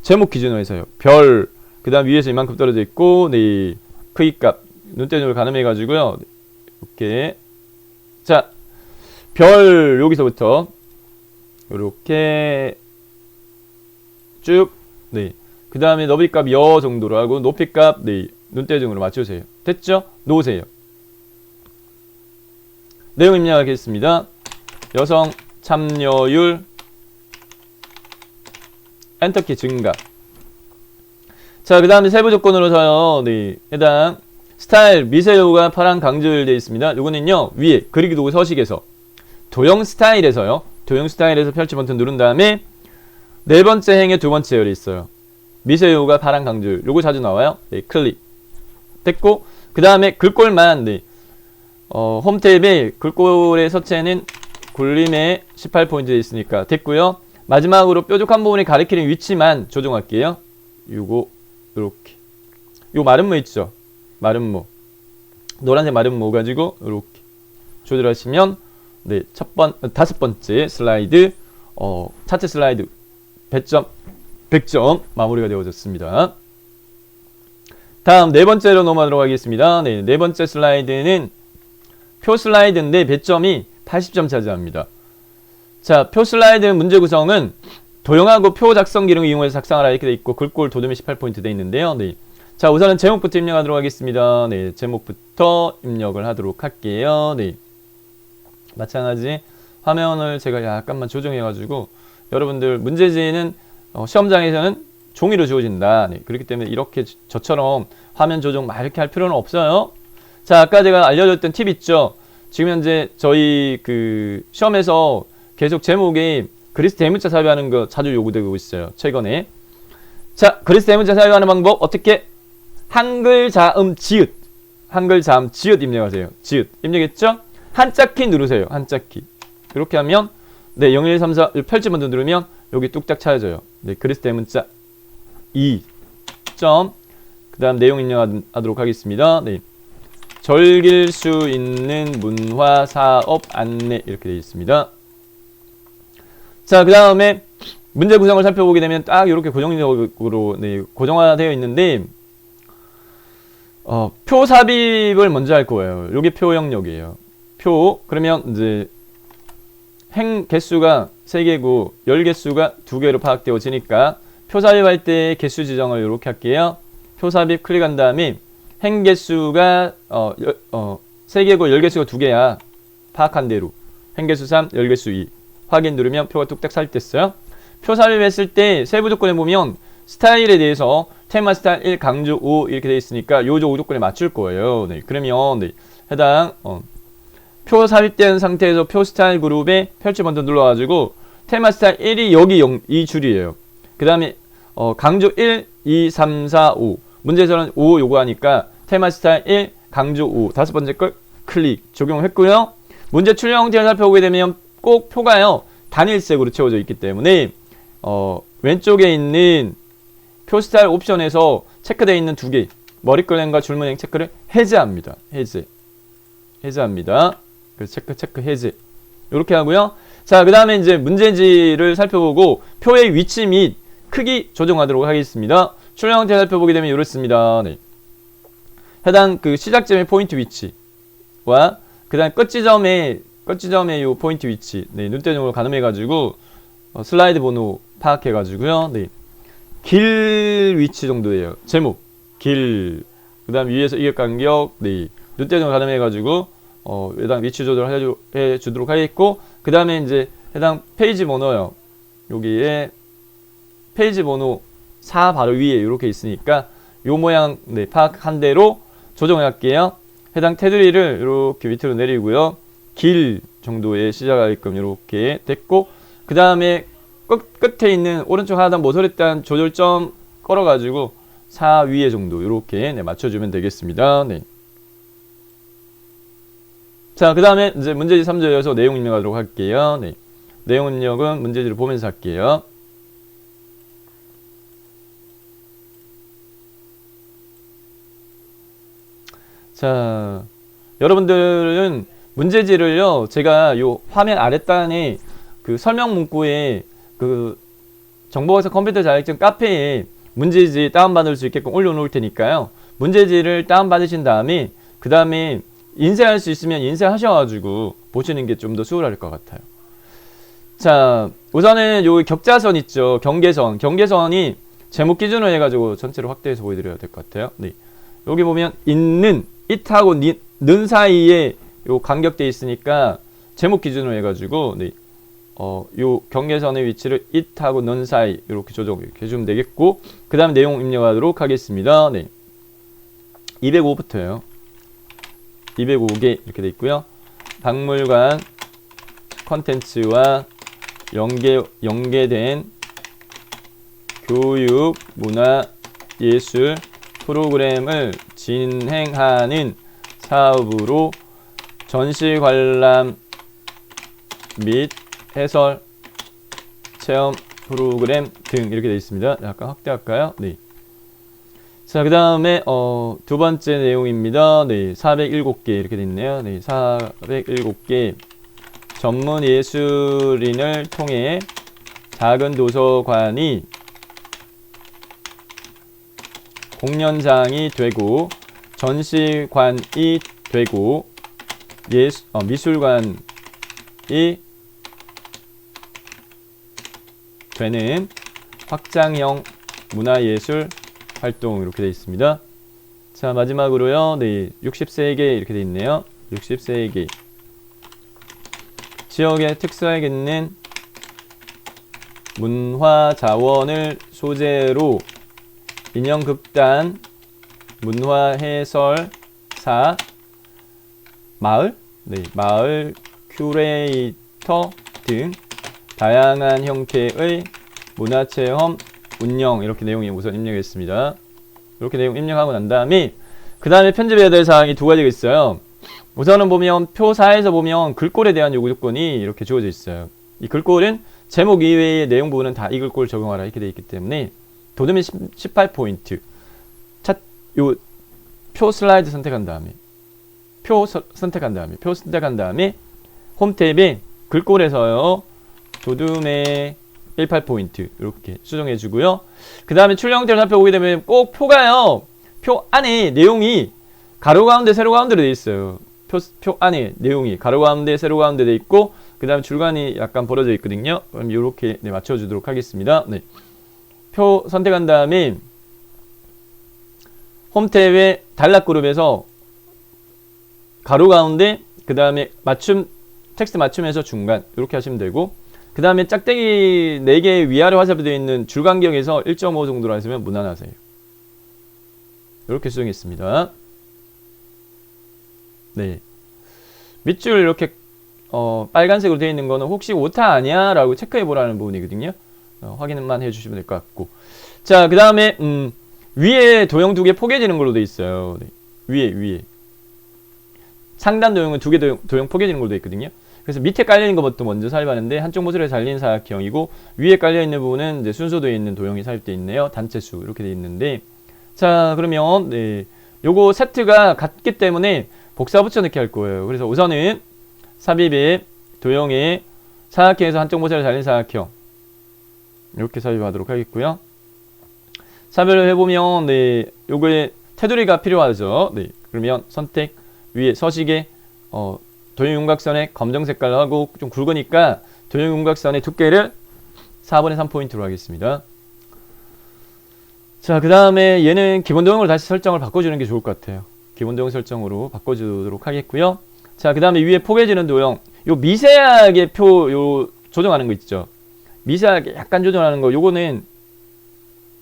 제목 기준으로 해서요. 별, 그 다음 위에서 이만큼 떨어져 있고, 네, 크기값, 눈대중을 가늠해가지고요. 이렇게. 자, 별, 여기서부터, 이렇게, 쭉, 네. 그 다음에 너비값 여 정도로 하고, 높이값, 네, 눈대중으로 맞추세요. 됐죠? 놓으세요. 내용 입력하겠습니다. 여성 참여율, 엔터키 증가. 자, 그 다음에 세부 조건으로서요, 네, 해당 스타일 미세요구가 파란 강조율 되어 있습니다. 요거는요, 위에 그리기 도구 서식에서 도형 스타일에서요, 도형 스타일에서 펼치 버튼 누른 다음에 네 번째 행의 두 번째 열이 있어요. 미세요구가 파란 강조율. 요거 자주 나와요. 네, 클릭. 됐고, 그 다음에 글꼴만, 네, 홈 탭에 글꼴의 서체는 굴림에 18포인트 되어 있으니까 됐고요. 마지막으로 뾰족한 부분이 가리키는 위치만 조정할게요. 요거 요렇게. 요 마름모 있죠? 마름모. 노란색 마름모 가지고 요렇게 조절하시면 네, 다섯 번째 슬라이드 차트 슬라이드 100점 마무리가 되어졌습니다. 다음 네 번째로 넘어가도록 하겠습니다. 네, 네 번째 슬라이드는 표 슬라이드인데 배점이 80점 차지합니다. 자, 표 슬라이드 문제 구성은 도형하고 표 작성 기능을 이용해서 작성하라 이렇게 돼 있고 글꼴 도둠에 18포인트 돼 있는데요. 네. 자, 우선은 제목부터 입력하도록 하겠습니다. 네, 제목부터 입력을 하도록 할게요. 네. 마찬가지 화면을 제가 약간만 조정해가지고 여러분들 문제지는 시험장에서는 종이로 주어진다. 네, 그렇기 때문에 이렇게 저처럼 화면 조정 막 이렇게 할 필요는 없어요. 자, 아까 제가 알려줬던 팁 있죠? 지금 현재 저희 그 시험에서 계속 제목에 그리스 대문자 삽입하는 거 자주 요구되고 있어요. 최근에. 자, 그리스 대문자 삽입하는 방법 어떻게? 한글 자음 지읒. 한글 자음 지읒 입력하세요. 지읒. 입력했죠? 한자키 누르세요. 한자키. 이렇게 하면 네, 0, 1, 3, 4 펼치 버튼 누르면 여기 뚝딱 찾아져요. 네, 그리스 대문자 2. 그 다음 내용 입력하도록 하겠습니다. 네. 즐길 수 있는 문화 사업 안내 이렇게 되어 있습니다. 자, 그 다음에 문제 구성을 살펴보게 되면 딱 이렇게 고정적으로 네, 고정화되어 있는데 표 삽입을 먼저 할 거예요. 이게 표 영역이에요. 표 그러면 이제 행 개수가 3개고 열 개수가 2개로 파악되어지니까 표 삽입할 때 개수 지정을 이렇게 할게요. 표 삽입 클릭한 다음에 행 개수가 3개고 열 개수가 2개야. 파악한 대로 행 개수 3, 열 개수 2 확인 누르면 표가 뚝딱 삽입됐어요. 표 삽입했을 때 세부 조건에 보면 스타일에 대해서 테마 스타일 1 강조 5 이렇게 되어 있으니까 요 조건에 맞출 거예요. 네, 그러면 네, 해당 표 삽입된 상태에서 표 스타일 그룹에 펼치 버튼 눌러가지고 테마 스타일 1이 여기 이 줄이에요. 그 다음에 강조 1, 2, 3, 4, 5 문제에서는 5 요구하니까 테마 스타일 1, 강조 5 다섯 번째 걸 클릭 적용했고요. 문제 출력 형태를 살펴보게 되면 꼭 표가요 단일색으로 채워져 있기 때문에 왼쪽에 있는 표 스타일 옵션에서 체크되어 있는 2개 머리글램과 줄무늬 체크를 해제합니다. 해제. 해제합니다. 그래서 체크 해제. 이렇게 하고요. 자, 그 다음에 이제 문제지를 살펴보고 표의 위치 및 크기 조정하도록 하겠습니다. 출력 형태 살펴보게 되면 이렇습니다. 네. 해당 그 시작점의 포인트 위치와 그 다음 끝지점의 요 포인트 위치, 네, 눈대중으로 가늠해가지고 슬라이드 번호 파악해가지고요. 네. 길 위치 정도예요. 제목, 길, 그 다음 위에서 이격 간격, 네, 눈대중으로 가늠해가지고 해당 위치 조절을 해주도록 하겠고, 그 다음에 이제 해당 페이지 번호요. 여기에 페이지 번호 4 바로 위에 이렇게 있으니까 요 모양, 네, 파악한 대로 조정할게요. 해당 테두리를 이렇게 밑으로 내리고요. 길 정도의 시작하게끔 이렇게 됐고, 그 다음에 끝에 있는 오른쪽 하단 모서리 단 조절점 걸어가지고 4 위에 정도 이렇게, 네, 맞춰주면 되겠습니다. 네. 자, 그 다음에 이제 문제지 3조 이어서 내용 입력하도록 할게요. 네. 내용 입력은 문제지를 보면서 할게요. 자, 여러분들은 문제지를요, 제가 요 화면 아랫단에 그 설명 문구에 그 정보학습 컴퓨터 자격증 카페에 문제지 다운받을 수 있게끔 올려놓을 테니까요. 문제지를 다운받으신 다음에 그 다음에 인쇄할 수 있으면 인쇄하셔가지고 보시는 게 좀 더 수월할 것 같아요. 자, 우선은 요 격자선 있죠. 경계선이 제목 기준으로 해가지고 전체로 확대해서 보여드려야 될 것 같아요. 네. 여기 보면 있는 it하고 는 사이에 요 간격돼 있으니까 제목 기준으로 해가지고, 네, 요 경계선의 위치를 it하고 는 사이 이렇게 조정 이렇게 해주면 되겠고, 그 다음 내용 입력하도록 하겠습니다. 네, 205부터요. 205개 이렇게 돼 있고요. 박물관 컨텐츠와 연계된 교육, 문화, 예술 프로그램을 진행하는 사업으로 전시 관람 및 해설, 체험 프로그램 등 이렇게 되어 있습니다. 약간 확대할까요? 네. 자, 그 다음에 두 번째 내용입니다. 네, 407개 이렇게 되어 있네요. 네, 407개 전문 예술인을 통해 작은 도서관이 공연장이 되고 전시관이 되고 미술관이 되는 확장형 문화예술 활동 이렇게 되어 있습니다. 자, 마지막으로요. 네, 63개 이렇게 되어 있네요. 63개 지역의 특색이 있는 문화 자원을 소재로 인형극단, 문화해설사, 마을 큐레이터 등 다양한 형태의 문화체험 운영 이렇게 내용이 우선 입력했습니다. 이렇게 내용 입력하고 난 다음에 그 다음에 편집해야 될 사항이 두 가지가 있어요. 우선은 보면 표 4에서 보면 글꼴에 대한 요구 조건이 이렇게 주어져 있어요. 이 글꼴은 제목 이외의 내용 부분은 다 이 글꼴을 적용하라 이렇게 되어 있기 때문에 도듬이 18포인트. 요 표 슬라이드 선택한 다음에 표 선택한 다음에 홈 탭에 글꼴에서요. 도둠의 18포인트 이렇게 수정해 주고요. 그 다음에 출력 형태를 살펴보게 되면 꼭 표가요. 표 안에 내용이 가로 가운데 세로 가운데로 되어 있어요. 표 안에 내용이 가로 가운데 세로 가운데 되어 있고 그 다음에 줄간이 약간 벌어져 있거든요. 그럼 이렇게 네, 맞춰주도록 하겠습니다. 네. 표 선택한 다음에 홈 탭의 단락그룹에서 가로 가운데 그 다음에 텍스트 맞춤에서 중간 이렇게 하시면 되고 그 다음에 짝대기 4개 위아래 화살표 되어 있는 줄간격에서 1.5 정도로 하시면 무난하세요. 이렇게 수정했습니다. 네. 밑줄 이렇게 빨간색으로 되어 있는 거는 혹시 오타 아니야? 라고 체크해 보라는 부분이거든요. 확인만 해주시면 될 것 같고. 자, 그 다음에 위에 도형 2개 포개지는 걸로 되어 있어요. 네. 위에 상단 도형은 2개 도형 포개지는 걸로 되어 있거든요. 그래서 밑에 깔려있는 것부터 먼저 삽입하는데 한쪽 모서리에 달린 사각형이고 위에 깔려있는 부분은 이제 순서되어 있는 도형이 삽입되어 있네요. 단체수 이렇게 되어 있는데 자, 그러면 네, 요거 세트가 같기 때문에 복사 붙여넣기 할 거예요. 그래서 우선은 삽입에 도형에 사각형에서 한쪽 모서리를 달린 사각형 이렇게 삽입하도록 하겠고요. 삽입을 해보면 네, 요거에 테두리가 필요하죠. 네, 그러면 선택 위에 서식에 도형 윤곽선에 검정 색깔로 하고 좀 굵으니까 도형 윤곽선의 두께를 4분의 3포인트로 하겠습니다. 자, 그 다음에 얘는 기본 도형으로 다시 설정을 바꿔주는 게 좋을 것 같아요. 기본 도형 설정으로 바꿔주도록 하겠고요. 자, 그 다음에 위에 포개지는 도형, 요 미세하게 요 조정하는 거 있죠. 미세하게 약간 조정하는 거, 요거는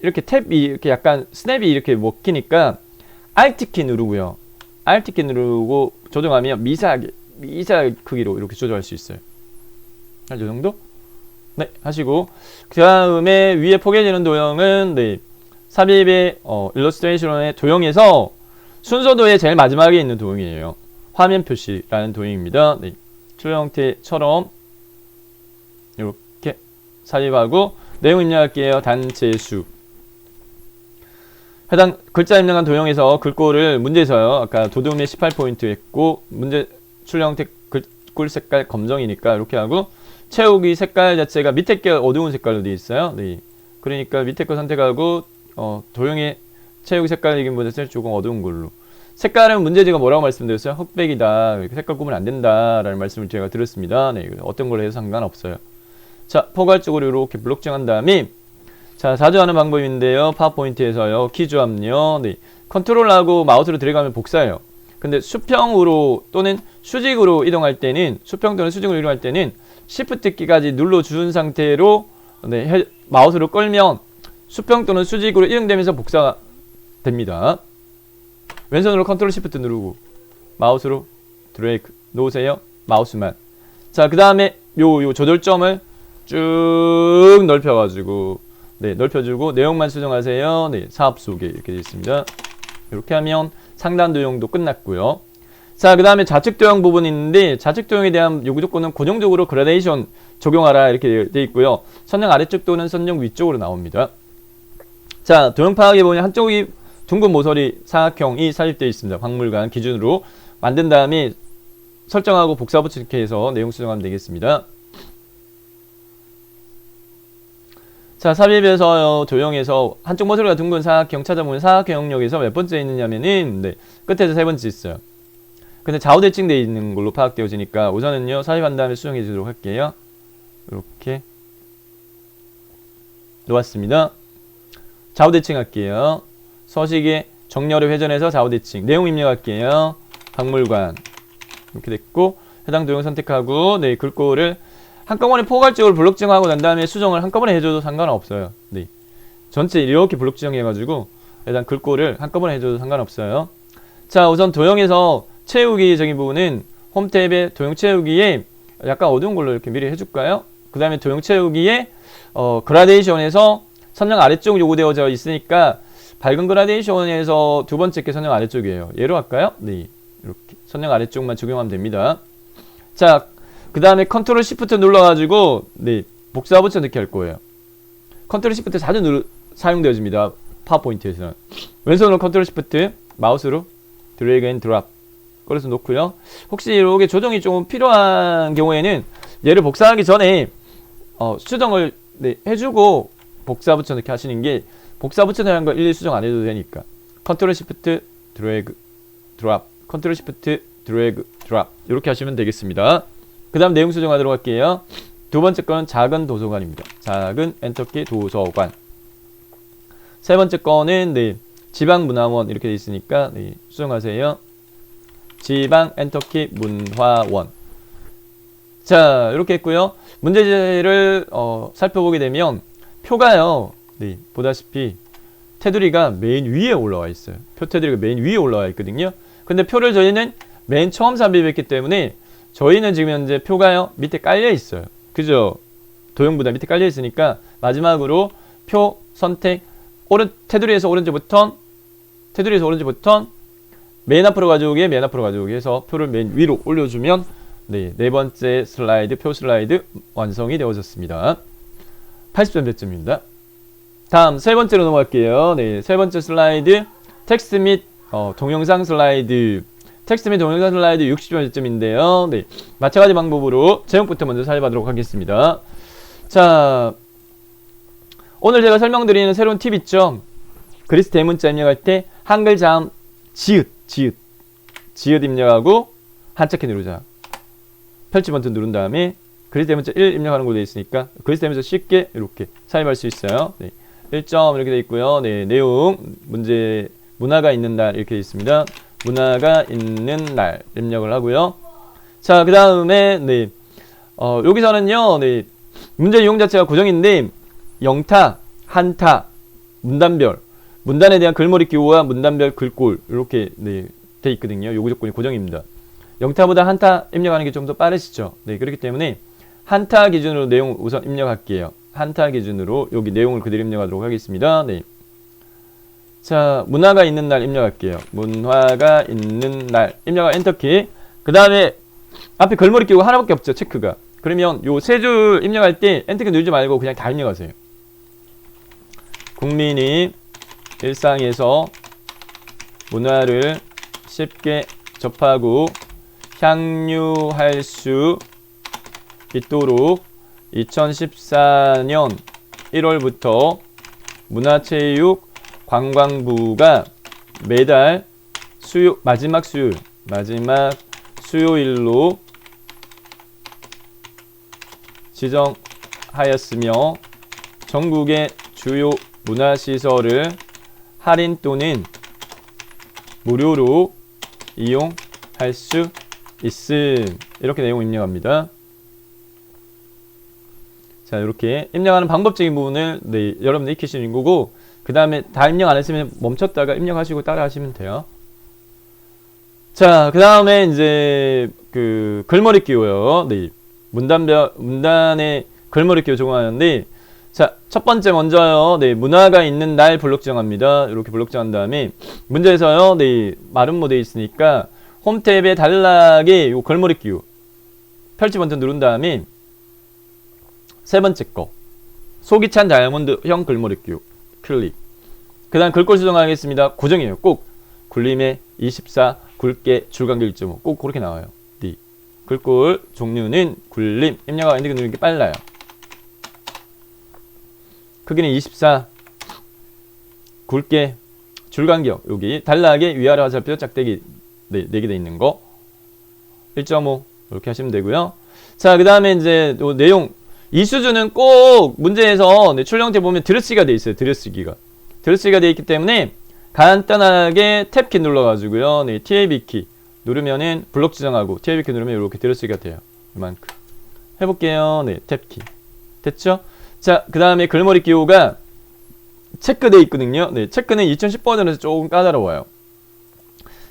이렇게 탭이 이렇게 약간 스냅이 이렇게 먹히니까 Alt키 누르고요. Alt키 누르고 조정하면 미세하게 크기로 이렇게 조정할 수 있어요. 이 정도? 네, 하시고 그 다음에 위에 포개지는 도형은 네, 삽입의 일러스트레이션의 도형에서 순서도의 제일 마지막에 있는 도형이에요. 화면 표시라는 도형입니다. 네, 출력 형태처럼 이렇게 삽입하고 내용 입력할게요. 단체 수. 해당 글자 입력한 도형에서 글꼴을 문제에서요. 아까 도둠에 18포인트 했고 문제 출력 형태 글꼴 색깔 검정이니까 이렇게 하고 채우기 색깔 자체가 밑에 게 어두운 색깔로 되어 있어요. 네. 그러니까 밑에 거 선택하고 도형의 채우기 색깔 이긴보다 조금 어두운 걸로. 색깔은 문제지가 뭐라고 말씀드렸어요? 흑백이다. 색깔 꾸면 안 된다라는 말씀을 제가 드렸습니다. 네. 어떤 걸로 해도 상관없어요. 자, 포괄적으로 이렇게 블록 정한 다음에 자, 자주 하는 방법인데요. 파워포인트에서요. 키조합요. 네. 컨트롤하고 마우스로 들어가면 복사해요. 근데 수평으로 또는 수직으로 이동할 때는 수평 또는 수직으로 이동할 때는 Shift 키까지 눌러준 상태로 네, 마우스로 끌면 수평 또는 수직으로 이동되면서 복사가 됩니다. 왼손으로 컨트롤 Shift 누르고 마우스로 드래그 놓으세요. 마우스만. 자, 그 다음에 요 조절점을 쭉 넓혀가지고 네, 넓혀주고 내용만 수정하세요. 네, 사업 소개 이렇게 되어 있습니다. 이렇게 하면 상단 도형도 끝났고요. 자, 그 다음에 좌측 도형 부분이 있는데 좌측 도형에 대한 요구 조건은 고정적으로 그라데이션 적용하라 이렇게 되어 있고요. 선형 아래쪽 또는 선형 위쪽으로 나옵니다. 자, 도형 파악해 보면 한쪽이 둥근 모서리 사각형이 삽입되어 있습니다. 박물관 기준으로 만든 다음에 설정하고 복사 붙이기 해서 내용 수정하면 되겠습니다. 자, 삽입에서 도형에서 한쪽 모서리가 둥근 사각형 찾아보면 사각형 영역에서 몇 번째 있느냐면은 네, 끝에서 세 번째 있어요. 근데 좌우 대칭되어 있는 걸로 파악되어지니까 우선은요 삽입한 다음에 수정해 주도록 할게요. 이렇게 놓았습니다. 좌우 대칭 할게요. 서식에 정렬을 회전해서 좌우 대칭 내용 입력할게요. 박물관 이렇게 됐고 해당 도형 선택하고 네, 글꼴을 한꺼번에 포괄적으로 블록 지정하고 난 다음에 수정을 한꺼번에 해줘도 상관없어요. 네. 전체 이렇게 블록 지정해가지고 일단 글꼴을 한꺼번에 해줘도 상관없어요. 자, 우선 도형에서 채우기적인 부분은 홈 탭에 도형 채우기에 약간 어두운 걸로 이렇게 미리 해줄까요? 그 다음에 도형 채우기에 그라데이션에서 선형 아래쪽 요구되어져 있으니까 밝은 그라데이션에서 두 번째 게 선형 아래쪽이에요. 얘로 할까요? 네. 이렇게 선형 아래쪽만 적용하면 됩니다. 자, 그 다음에 컨트롤 시프트 눌러가지고 네, 복사 붙여넣기 할 거예요. 컨트롤 시프트 자주 사용되어집니다. 파워포인트에서는. 왼손으로 컨트롤 시프트 마우스로 드래그 앤 드랍 그래서 놓고요. 혹시 이렇게 조정이 좀 필요한 경우에는 얘를 복사하기 전에 수정을 네, 해주고 복사 붙여넣기 하시는 게 복사 붙여넣는 거 일일이 수정 안 해도 되니까. 컨트롤 시프트 드래그 드랍 컨트롤 시프트 드래그 드랍 이렇게 하시면 되겠습니다. 그 다음 내용 수정하도록 할게요. 두 번째 거는 작은 도서관입니다. 작은 엔터키 도서관. 세 번째 거는 네, 지방문화원 이렇게 되어 있으니까 네, 수정하세요. 지방 엔터키 문화원. 자, 이렇게 했고요. 문제제를 살펴보게 되면 표가요. 네, 보다시피 테두리가 맨 위에 올라와 있어요. 표 테두리가 맨 위에 올라와 있거든요. 근데 표를 저희는 맨 처음 삽입했기 때문에 저희는 지금 현재 표가요 밑에 깔려 있어요. 그죠? 도형보다 밑에 깔려 있으니까 마지막으로 표 선택 테두리에서 오른쪽부터 맨 앞으로 가져오기 해서 표를 맨 위로 올려주면 네, 네 번째 슬라이드 표 슬라이드 완성이 되어졌습니다. 80점 배점입니다. 다음 세 번째로 넘어갈게요. 네, 세 번째 슬라이드 텍스트 및 동영상 슬라이드. 텍스트 및 동영상 슬라이드 60점 만점인데요. 네, 마찬가지 방법으로 제목부터 먼저 살펴보도록 하겠습니다. 자, 오늘 제가 설명드리는 새로운 팁 있죠? 그리스 대문자 입력할 때 한글 자음 지읒 입력하고 한자키 누르자. 펼치 버튼 누른 다음에 그리스 대문자 1 입력하는 걸로 되어 있으니까 그리스 대문자 쉽게 이렇게 삽입할 수 있어요. 네, 1점 이렇게 되어 있고요. 네, 내용 문제 문화가 있는 날 이렇게 되어 있습니다. 문화가 있는 날 입력을 하고요. 자, 그 다음에 네, 여기서는요, 네, 문제 유형 자체가 고정인데 영타, 한타, 문단별, 문단에 대한 글머리 기호와 문단별 글꼴 이렇게 네, 돼 있거든요. 요구 조건이 고정입니다. 영타보다 한타 입력하는 게 좀 더 빠르시죠. 네, 그렇기 때문에 한타 기준으로 내용 우선 입력할게요. 한타 기준으로 여기 내용을 그대로 입력하도록 하겠습니다. 네. 자, 문화가 있는 날 입력할게요. 문화가 있는 날 입력하 엔터키. 그 다음에 앞에 글머리 기호가 하나밖에 없죠. 체크가. 그러면 요 세 줄 입력할 때 엔터키 누르지 말고 그냥 다 입력하세요. 국민이 일상에서 문화를 쉽게 접하고 향유할 수 있도록 2014년 1월부터 문화체육관광부가 매달 마지막 수요일로 지정하였으며 전국의 주요 문화시설을 할인 또는 무료로 이용할 수 있음. 이렇게 내용 입력합니다. 자, 이렇게 입력하는 방법적인 부분을 네, 여러분들 익히시는 거고, 그 다음에 다 입력 안 했으면 멈췄다가 입력하시고 따라 하시면 돼요. 자, 그 다음에 이제 그 글머리 기호요. 네, 문단의 글머리 기호 적용하는데, 자, 첫 번째 먼저요. 네, 문화가 있는 날 블록 지정합니다. 이렇게 블록 지정한 다음에 문제에서요. 네, 마른 모드에 있으니까 홈 탭에 단락에 요 글머리 기호 펼치 버튼 누른 다음에 세 번째 거 속이 찬 다이아몬드형 글머리 기호 클릭. 그 다음 글꼴 수정하겠습니다. 고정이에요. 꼭 굴림의 24 굵게 줄간격 1.5 꼭 그렇게 나와요. 네. 글꼴 종류는 굴림 입력하고 엔터 누르는 게 빨라요. 크기는 24 굵게 줄간격 여기 단락에 위아래 화살표 짝대기 4개 돼 있는 거 1.5 이렇게 하시면 되고요. 자, 그 다음에 이제 요 내용 이 수준은 꼭 문제에서 네, 출력형태 보면 들여쓰기가 돼 있어요. 들여쓰기가 돼 있기 때문에 간단하게 탭키 눌러가지고요. 네, TAB 키 누르면은 블록 지정하고 TAB 키 누르면 이렇게 들여쓰기가 돼요. 이만큼 해볼게요. 네, 탭키 됐죠? 자, 그 다음에 글머리 기호가 체크되어 있거든요. 네, 체크는 2010 버전에서 조금 까다로워요.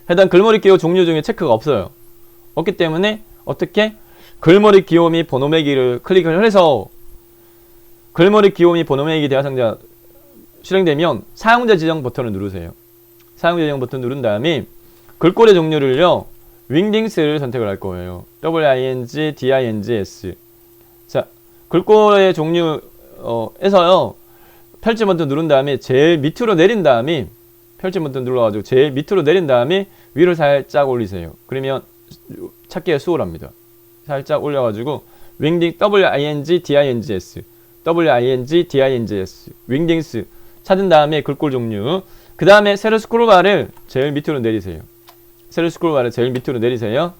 해당 글머리 기호 종류 중에 체크가 없어요. 없기 때문에 어떻게 글머리 기호 및 번호 매기를 클릭을 해서 글머리 기호 및 번호 매기 대화상자 실행되면 사용자 지정 버튼을 누르세요. 사용자 지정 버튼 누른 다음에 글꼴의 종류를요. 윙딩스를 선택을 할 거예요. WING, DINGS. 자, 글꼴의 종류 에서요. 펼치 버튼 누른 다음에 제일 밑으로 내린 다음에 펼치 버튼 눌러가지고 제일 밑으로 내린 다음에 위로 살짝 올리세요. 그러면 찾기가 수월합니다. 살짝 올려가지고 윙딩 WING DINGS WING DINGS 윙딩스 찾은 다음에 글꼴 종류 그 다음에 세로 스크롤바를 제일 밑으로 내리세요. 세로 스크롤바를 제일 밑으로 내리세요.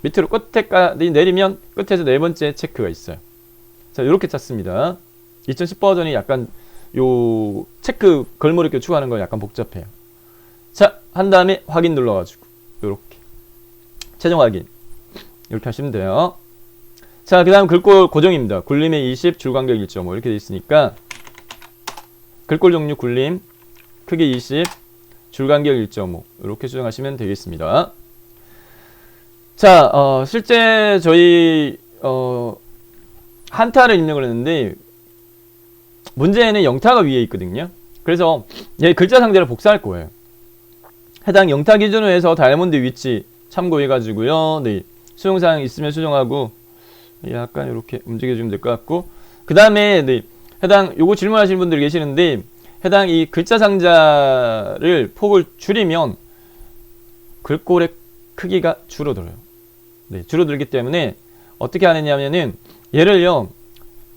밑으로 끝에까지 내리면 끝에서 네 번째 체크가 있어요. 자, 이렇게 찾습니다. 2010 버전이 약간 요 체크 글머리 표 추가하는 거 약간 복잡해요. 자, 한 다음에 확인 눌러가지고 요렇게 최종 확인 이렇게 하시면 돼요. 자, 그 다음 글꼴 고정입니다. 굴림의 20 줄간격 1.5 이렇게 돼 있으니까 글꼴 종류 굴림 크기 20 줄간격 1.5 이렇게 수정하시면 되겠습니다. 자, 실제 저희 한타를 입력을 했는데 문제에는 영타가 위에 있거든요. 그래서 얘 글자 상대를 복사할 거예요. 해당 영타 기준으로 해서 다이아몬드 위치 참고해가지고요. 네, 수정사항 있으면 수정하고 약간 이렇게 움직여주면 될 것 같고 그 다음에 네, 해당 요거 질문하시는 분들이 계시는데 해당 이 글자 상자를 폭을 줄이면 글꼴의 크기가 줄어들어요. 네, 줄어들기 때문에 어떻게 하느냐면은 얘를요,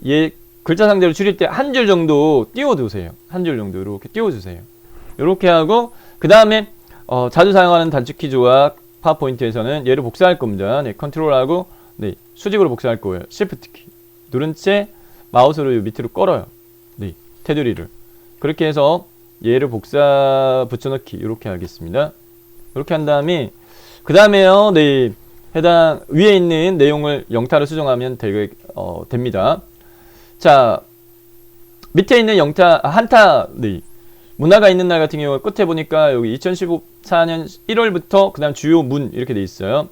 얘 글자 상대로 줄일 때 한 줄 정도 띄워두세요. 한 줄 정도 이렇게 띄워주세요. 이렇게 하고 그 다음에 자주 사용하는 단축키 조각 파워포인트에서는 얘를 복사할 겁니다. 네, 컨트롤하고 네, 수직으로 복사할 거예요. Shift 키 누른 채 마우스로 밑으로 끌어요. 네, 테두리를. 그렇게 해서 얘를 복사 붙여넣기 이렇게 하겠습니다. 이렇게 한 다음에 그 다음에요, 네, 해당 위에 있는 내용을 영타로 수정하면 됩니다. 자, 밑에 있는 영타 한타, 네, 문화가 있는 날 같은 경우 끝에 보니까 여기 2014년 1월부터 그 다음 주요 문 이렇게 돼 있어요.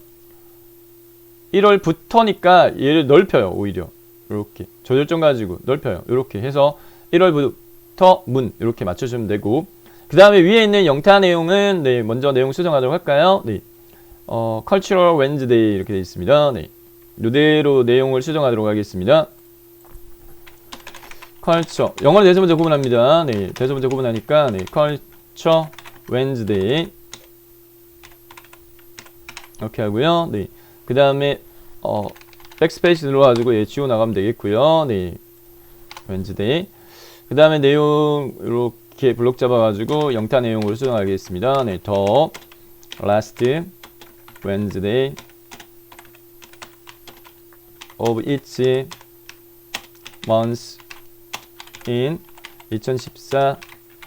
1월부터니까 얘를 넓혀요. 오히려 이렇게 조절점 가지고 넓혀요. 이렇게 해서 1월부터 문 이렇게 맞춰주면 되고, 그 다음에 위에 있는 영타 내용은 네, 먼저 내용 수정하도록 할까요? 네, Cultural Wednesday 이렇게 돼 있습니다. 네, 이대로 내용을 수정하도록 하겠습니다. 컬처 영어로 대서 먼저 구분합니다. 네, 대서 먼저 구분하니까 네, 컬처 웬즈데이 이렇게 하고요. 네, 그 다음에 백스페이스 눌러가지고 얘 지워 나가면 되겠고요. 네, 웬즈데이. 그 다음에 내용 이렇게 블록 잡아가지고 영타 내용으로 수정하겠습니다. 네, 더 last Wednesday of each month in 2014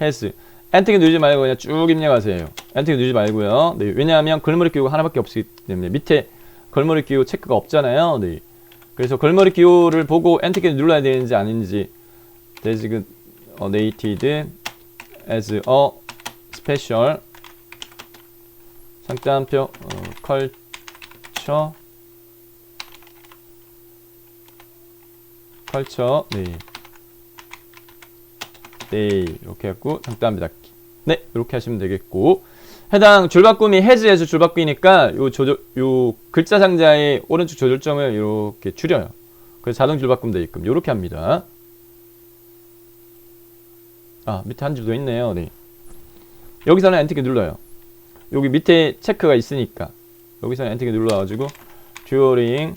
has 엔터키 누르지 말고 그냥 쭉 입력하세요. 엔터키 누르지 말고요. 네, 왜냐하면 걸머리 기호가 하나밖에 없기 때문에 밑에 걸머리 기호 체크가 없잖아요. 네, 그래서 걸머리 기호를 보고 엔터키 눌러야 되는지 아닌지 designated as a special 상단표 컬처 네. 네, 이렇게 해갖고 상단 닫기. 네, 이렇게 하시면 되겠고, 해당 줄바꿈이 해즈에서 줄바꿈이니까 요 글자 상자의 오른쪽 조절점을 이렇게 줄여요. 그래서 자동 줄바꿈 되게끔 이렇게 합니다. 아, 밑에 한 줄 더 있네요. 네, 여기서는 엔터키 눌러요. 여기 밑에 체크가 있으니까 여기서는 엔터키 눌러가지고 during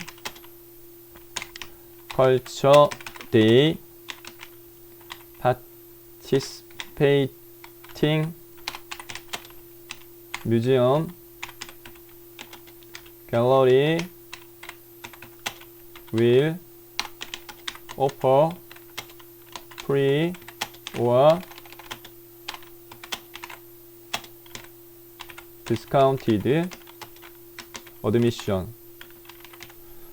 culture day participating museum gallery will offer free or discounted admission.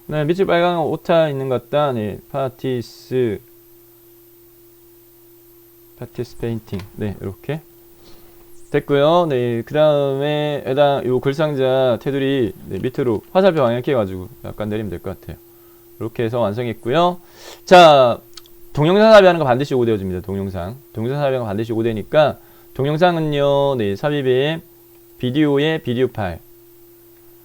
네, 밑에 빨간 오타 있는 것 같다. 네, participating. 네, 이렇게 됐고요. 네, 그 다음에 해당 요 글상자 테두리 네, 밑으로 화살표 방향키 해가지고 약간 내리면 될 것 같아요. 이렇게 해서 완성했고요. 자, 동영상 삽입하는 거 반드시 요구되어집니다. 동영상 삽입하는 거 반드시 요구되니까 동영상은요, 네, 삽입에 비디오의 비디오 파일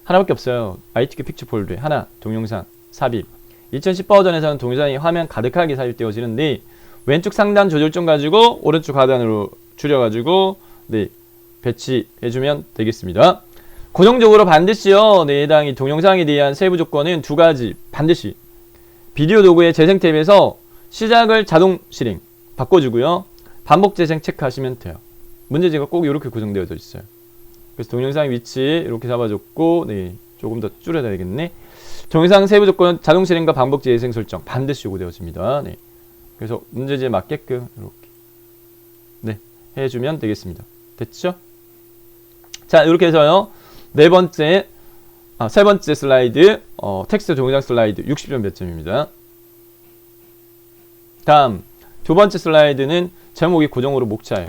하나밖에 없어요. ITK 픽처 폴더에 하나, 동영상 삽입. 2010 버전에서는 동영상이 화면 가득하게 삽입되어지는데 왼쪽 상단 조절점 가지고 오른쪽 하단으로 줄여가지고 네, 배치해주면 되겠습니다. 고정적으로 반드시요, 네, 해당 이 동영상에 대한 세부 조건은 두 가지 반드시 비디오 도구의 재생 탭에서 시작을 자동 실행 바꿔주고요. 반복 재생 체크하시면 돼요. 문제지가 꼭 이렇게 구성되어져 있어요. 그래서 동영상 위치 이렇게 잡아줬고, 네, 조금 더 줄여야 되겠네. 동영상 세부 조건은 자동 실행과 반복 재생 설정 반드시 요구되어집니다. 네, 그래서 문제지에 맞게끔 이렇게 네, 해주면 되겠습니다. 됐죠? 자, 이렇게 해서요, 세 번째 슬라이드, 텍스트 동영상 슬라이드 60점 몇 점입니다. 다음, 두 번째 슬라이드는 제목이 고정으로 목차예요.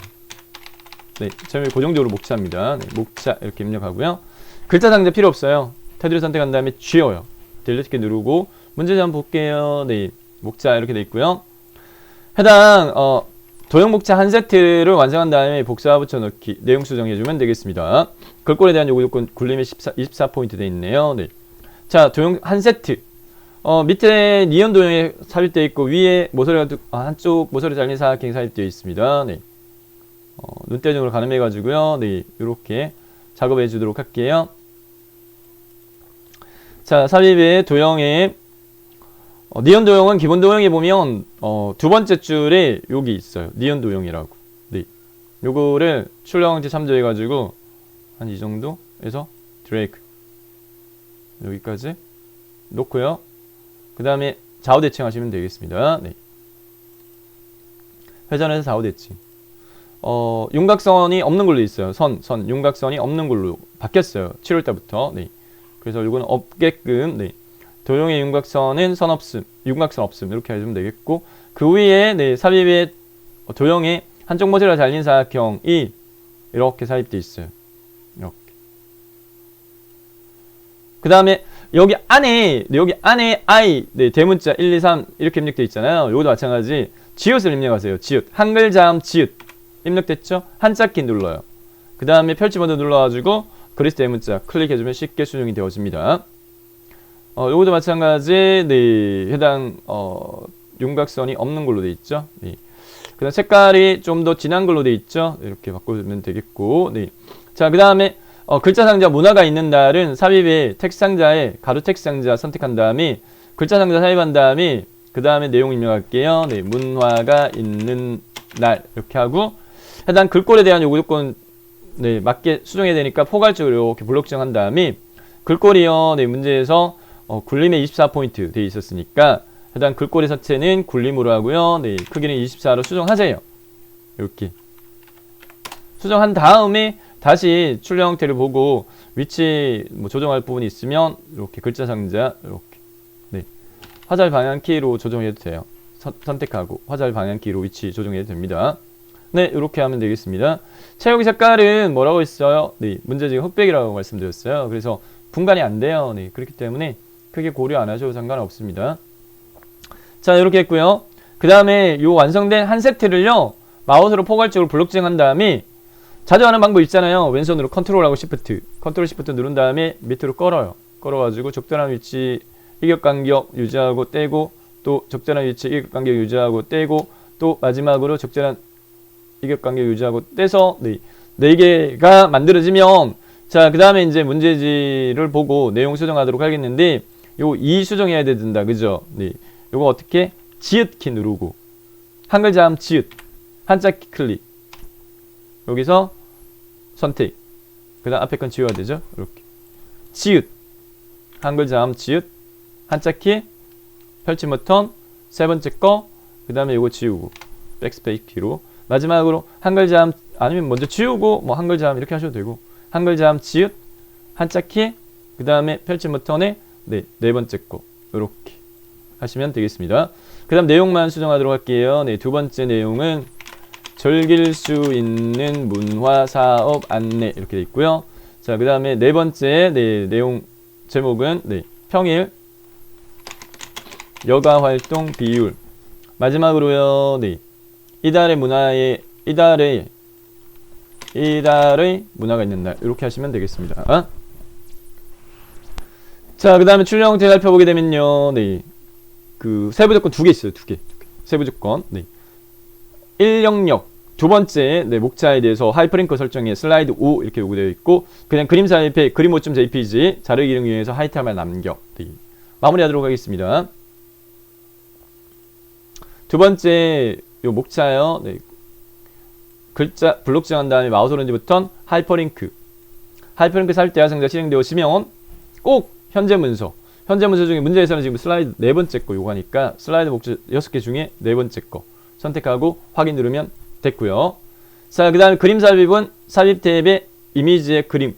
네, 제목이 고정적으로 목차입니다. 네, 목차 이렇게 입력하고요. 글자 상자 필요 없어요. 테두리 선택한 다음에 지워요. 딜리트 키 누르고 문제지 한번 볼게요. 네, 목차 이렇게 돼 있고요. 해당 도형 목차 한 세트를 완성한 다음에 복사 붙여넣기 내용 수정해주면 되겠습니다. 글꼴에 대한 요구 조건 굴림이 24포인트 돼 있네요. 네, 자, 도형 한 세트. 밑에 니온 도형이 삽입되어 있고 위에 모서리가 한쪽 모서리 잘린 사각형이 삽입되어 있습니다. 네, 눈대중으로 가늠해 가지고요. 네, 이렇게 작업해 주도록 할게요. 자, 삽입의 도형의 니은 도형은 기본 도형에 보면 두 번째 줄에 여기 있어요. 니은 도형이라고. 네. 요거를 출력항체 참조해 가지고 한 이 정도에서 드래그 여기까지 놓고요. 그 다음에 좌우 대칭하시면 되겠습니다. 네. 회전해서 좌우 대칭. 윤곽선이 없는 걸로 있어요. 윤곽선이 없는 걸로 바뀌었어요. 7월 달부터. 네. 그래서 이거는 없게끔, 네. 도형의 윤곽선은 선 없음, 윤곽선 없음 이렇게 해주면 되겠고, 그 위에 네, 삽입의 도형의 한쪽 모듈에 달린 사각형이 이렇게 삽입되어 있어요. 이렇게. 그 다음에 여기 안에 I, 네, 대문자 1, 2, 3 이렇게 입력되어 있잖아요. 이것도 마찬가지 지읒을 입력하세요. 지읒. 한글 자음 지읒. 입력됐죠? 한자키 눌러요. 그 다음에 펼치 버튼 눌러가지고 그리스 대문자 클릭해주면 쉽게 수정이 되어집니다. 요것도 마찬가지, 네, 해당, 윤곽선이 없는 걸로 돼 있죠. 네. 그 다음 색깔이 좀 더 진한 걸로 돼 있죠. 이렇게 바꿔주면 되겠고, 네. 자, 그 다음에, 글자 상자 문화가 있는 날은 삽입에 텍스트 상자에 가로 텍스트 상자 선택한 다음에 글자 상자 삽입한 다음에 그 다음에 내용 입력할게요. 네, 문화가 있는 날 이렇게 하고 해당 글꼴에 대한 요구 조건 네, 맞게 수정해야 되니까 포괄적으로 이렇게 블록 지정한 다음에 글꼴이요. 네, 문제에서 굴림에 24포인트 되어 있었으니까 해당 글꼴의 서체는 굴림으로 하고요. 네, 크기는 24로 수정하세요. 이렇게 수정한 다음에 다시 출력 형태를 보고 위치 뭐 조정할 부분이 있으면 이렇게 글자 상자 이렇게 네, 화살 방향 키로 조정해도 돼요. 선택하고 화살 방향 키로 위치 조정해도 됩니다. 네, 이렇게 하면 되겠습니다. 채우기 색깔은 뭐라고 했어요? 네, 문제 지금 흑백이라고 말씀드렸어요. 그래서 분간이 안 돼요. 네, 그렇기 때문에 크게 고려 안 하셔도 상관없습니다. 자, 이렇게 했고요. 그 다음에 요 완성된 한 세트를요, 마우스로 포괄적으로 블록 지정한 다음에 자주 하는 방법 있잖아요. 왼손으로 컨트롤하고 컨트롤 시프트 누른 다음에 밑으로 끌어요. 끌어가지고 적절한 위치 일격간격 유지하고 떼고, 또 적절한 위치 일격간격 유지하고 떼고, 또 마지막으로 적절한 일격간격 유지하고 떼서 네 개가 만들어지면, 자, 그 다음에 이제 문제지를 보고 내용 수정하도록 하겠는데, 요거 2 수정해야 된다. 그죠? 네. 요거 어떻게? 지읒 키 누르고, 한글 자음 지읒, 한자 키 클릭. 여기서 선택. 그 다음 앞에 건 지워야 되죠? 이렇게. 지읒. 한글 자음 지읒. 한자키. 펼침 버튼. 세 번째 거. 그 다음에 이거 지우고. 백스페이스 키로. 마지막으로 한글 자음, 아니면 먼저 지우고, 뭐 한글 자음 이렇게 하셔도 되고. 한글 자음 지읒. 한자키. 그 다음에 펼침 버튼에 네 번째 거. 이렇게 하시면 되겠습니다. 그 다음 내용만 수정하도록 할게요. 네, 두 번째 내용은 즐길 수 있는 문화 사업 안내 이렇게 돼 있고요. 자, 그 다음에 네 번째 내용 제목은 평일 여가 활동 비율. 마지막으로요. 이달의 문화가 있는 날 이렇게 하시면 되겠습니다. 자, 그 다음에 출력 형태 살펴보게 되면요. 그 세부 조건 두 개 있어요. 두 개. 세부 조건. 1영역 두 번째 목차에 대해서 하이퍼링크 설정에 슬라이드 5 이렇게 요구되어 있고, 그냥 그림 삽입에 그림 5.jpg 자료 기능 이용해서 하이타임을 남겨. 마무리하도록 하겠습니다. 두 번째 요 목차요. 글자 블록 지정한 다음에 마우스 오른쪽 버튼 하이퍼링크 삽입 대화 상자 실행되었으면 꼭 현재 문서 중에 문제에서는 지금 슬라이드 네 번째 거 요구하니까 슬라이드 목차 6개 중에 네 번째 거 선택하고 확인 누르면 됐고요. 자, 그 다음에 그림 삽입은 삽입 탭에 이미지의 그림.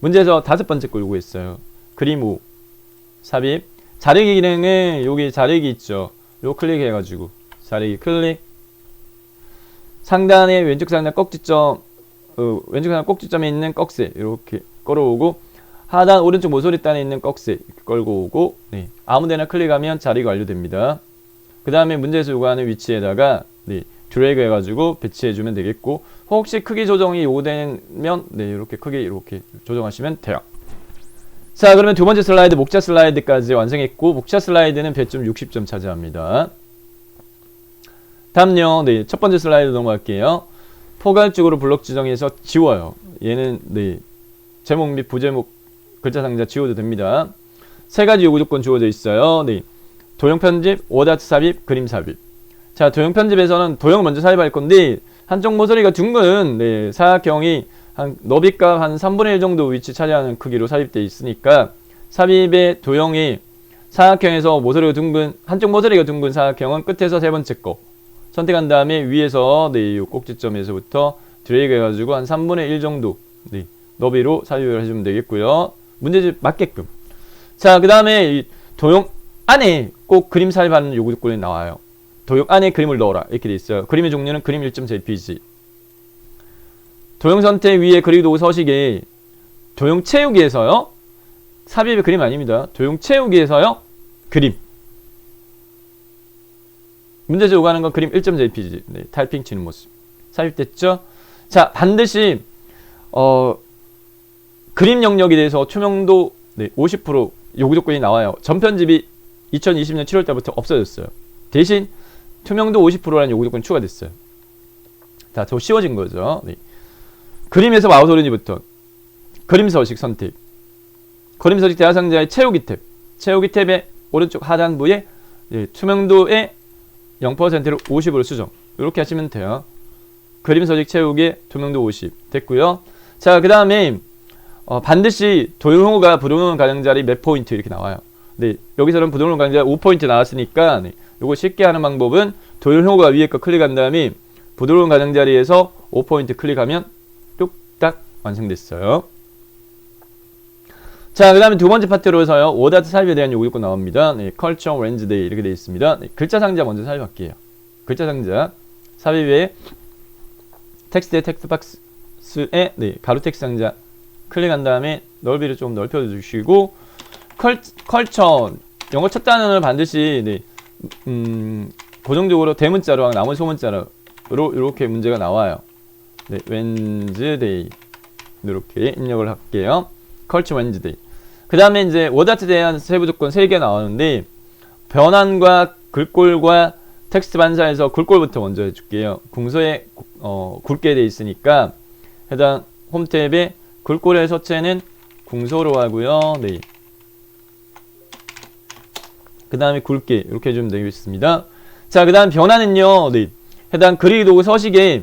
문제에서 다섯 번째 거 요구했어요. 그림 5. 삽입. 자르기 기능은 여기 자르기 있죠. 요 클릭해가지고 자르기 클릭. 상단에 왼쪽 상단 꼭지점, 왼쪽 상단 꼭지점에 있는 꺽쇠 이렇게 끌어오고, 하단 오른쪽 모서리단에 있는 꺽쇠 이렇게 끌고 오고, 아무데나 클릭하면 자르기가 완료됩니다. 그 다음에 문제에서 요구하는 위치에다가 드래그 해가지고 배치해주면 되겠고, 혹시 크기 조정이 요구되면 이렇게 크기 이렇게 조정하시면 돼요. 자, 그러면 두 번째 슬라이드 목차 슬라이드까지 완성했고, 목차 슬라이드는 배점 60점 차지합니다. 다음요. 첫 번째 슬라이드 넘어갈게요. 포괄적으로 블록 지정해서 지워요. 얘는 제목 및 부제목 글자 상자 지워도 됩니다. 세 가지 요구 조건 주어져 있어요. 네. 도형 편집, 워드아트 삽입, 그림 삽입. 자, 도형 편집에서는 도형을 먼저 삽입할 건데 한쪽 모서리가 둥근 네, 사각형이 한 너비값 한 3분의 1 정도 위치 차지하는 크기로 삽입되어 있으니까 삽입의 도형이 사각형에서 모서리가 둥근 한쪽 모서리가 둥근 사각형은 끝에서 세 번째 거 선택한 다음에 위에서 네, 이 꼭지점에서부터 드래그 해가지고 한 3분의 1 정도 네, 너비로 삽입을 해주면 되겠고요. 문제집 맞게끔. 자, 그 다음에 이 도형 안에 꼭 그림 삽입하는 요구 조건이 나와요. 도형 안에 그림을 넣어라 이렇게 돼 있어요. 그림의 종류는 그림 1.jpg. 도형 선택 위에 그리기 도구 서식에 도형 채우기에서요. 삽입의 그림 아닙니다. 도형 채우기에서요. 그림. 문제에서 요구하는 건 그림 1.jpg. 네, 타이핑 치는 모습. 삽입됐죠? 자, 반드시 그림 영역에 대해서 투명도 네, 50% 요구 조건이 나와요. 전편집이 2020년 7월달부터 없어졌어요. 대신 투명도 50%라는 요구 조건이 추가됐어요. 자, 더 쉬워진 거죠. 네. 그림에서 마우스 오른이부터 그림 서식 선택. 그림 서식 대화상자의 채우기 탭. 채우기 탭의 오른쪽 하단부에 네, 투명도의 0%를 50으로 수정. 이렇게 하시면 돼요. 그림 서식 채우기 투명도 50 됐고요. 자, 그 다음에 반드시 도형호가 부등호 가장자리 몇 포인트 이렇게 나와요. 네, 여기서는 부등호 가장자리 5포인트 나왔으니까 네, 요거 쉽게 하는 방법은 도형호가 위에 거 클릭한 다음에 부등호 가장자리에서 5포인트 클릭하면 뚝딱 완성됐어요. 자, 그 다음에 두 번째 파트로서요. 워드아트 삽입에 대한 요구 조건 나옵니다. 네, 컬처 렌즈데이 이렇게 되어 있습니다. 네, 글자 상자 먼저 삽입할게요. 글자 상자 삽입에 텍스트의 텍스트 박스에 네, 가로 텍스트 상자 클릭한 다음에 넓이를 좀 넓혀주시고 컬처 영어 첫 단어는 반드시 네, 고정적으로 대문자로 하고 나머지 소문자로 이렇게 문제가 나와요. 네, 웬즈데이 이렇게 입력을 할게요. 컬처 웬즈데이. 그 다음에 이제 워드아트에 대한 세부 조건 3개 나오는데 변환과 글꼴과 텍스트 반사에서 글꼴부터 먼저 해줄게요. 궁서에 굵게 돼 있으니까 해당 홈 탭에 글꼴의 서체는 궁서로 하고요. 네. 그 다음에 굵게 이렇게 해주면 되겠습니다. 자, 그 다음 변화는요. 네. 해당 그리기 도구 서식에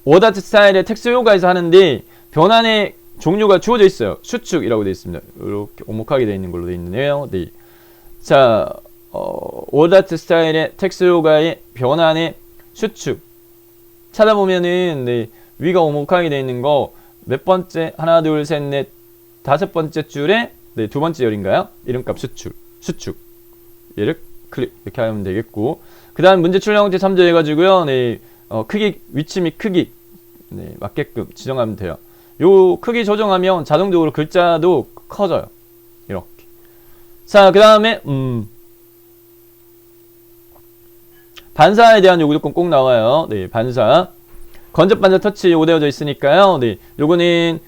워드아트 스타일의 텍스트 효과에서 하는데 변환의 종류가 주어져 있어요. 수축이라고 되어 있습니다. 이렇게 오목하게 되어 있는 걸로 되어 있는데요. 네. 자, 워드아트 스타일의 텍스트 효과의 변환의 수축 찾아보면은 네, 위가 오목하게 되어 있는 거 몇 번째 하나 둘 셋 넷 다섯 번째 줄에 네, 두 번째 열인가요? 이름값 수축 얘를 클릭 이렇게 하면 되겠고 그 다음 문제 출력 형태 참조해 가지고요. 네, 크기 위치 및 크기 네, 맞게끔 지정하면 돼요. 요 크기 조정하면 자동적으로 글자도 커져요. 이렇게. 자, 그 다음에 반사에 대한 요구 조건 꼭 나와요. 네, 반사. 건접 반사 터치 요거 되어져 있으니까요. 네, 요거는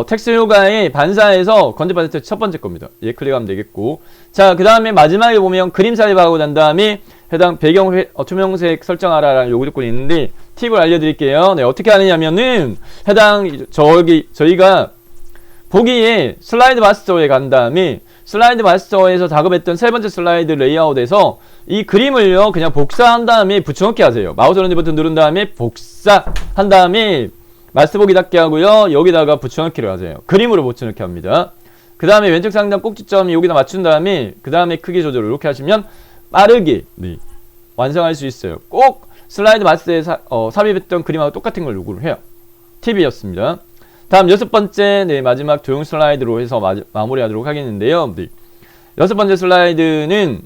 텍스트 효과의 반사에서 건접 반사 터치 첫 번째 겁니다. 얘 클릭하면 되겠고. 자, 그 다음에 마지막에 보면 그림 삽입하고 난 다음에 해당 배경 투명색 설정하라라는 요구 조건이 있는데 팁을 알려드릴게요. 네, 어떻게 하느냐면은 해당 저희가 보기에 슬라이드 마스터에 간 다음에 슬라이드 마스터에서 작업했던 세 번째 슬라이드 레이아웃에서 이 그림을요 그냥 복사한 다음에 붙여넣기 하세요. 마우스 오른쪽 버튼 누른 다음에 복사한 다음에 마스터 보기 닫기 하고요. 여기다가 붙여넣기를 하세요. 그림으로 붙여넣기 합니다. 그 다음에 왼쪽 상단 꼭지점 여기다 맞춘 다음에 그 다음에 크기 조절을 이렇게 하시면 빠르게 네, 완성할 수 있어요. 꼭 슬라이드 마스터에 삽입했던 그림하고 똑같은 걸 요구를 해요. 팁이었습니다. 다음 여섯 번째 네, 마지막 도형 슬라이드로 해서 마무리하도록 하겠는데요. 네. 여섯 번째 슬라이드는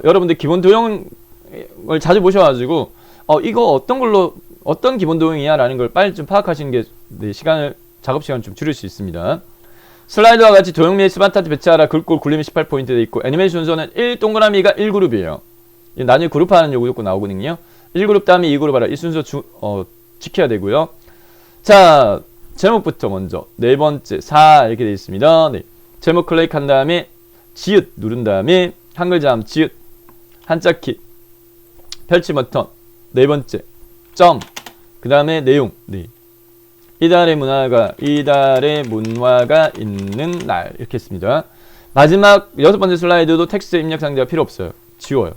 여러분들 기본 도형을 자주 보셔가지고 이거 어떤 기본 도형이야 라는 걸 빨리 좀 파악하시는 게 네, 작업 시간을 좀 줄일 수 있습니다. 슬라이드와 같이 도형 및 스마트아트 배치하라 글꼴 굴림이 18포인트 되어 있고 애니메이션 순서는 1 동그라미가 1그룹이에요. 나중에 그룹하는 요구 조건 나오거든요. 1그룹 다음에 2그룹 하라. 이 순서 지켜야 되고요. 자, 제목부터 먼저 네 번째 4 이렇게 되어 있습니다. 네. 제목 클릭한 다음에 지읒 누른 다음에 한글자음 지읒 한자키 펼치 버튼 네 번째 점 그 다음에 내용 네. 이달의 문화가 있는 날 이렇게 했습니다. 마지막 6번째 슬라이드도 텍스트 입력 상자가 필요 없어요. 지워요.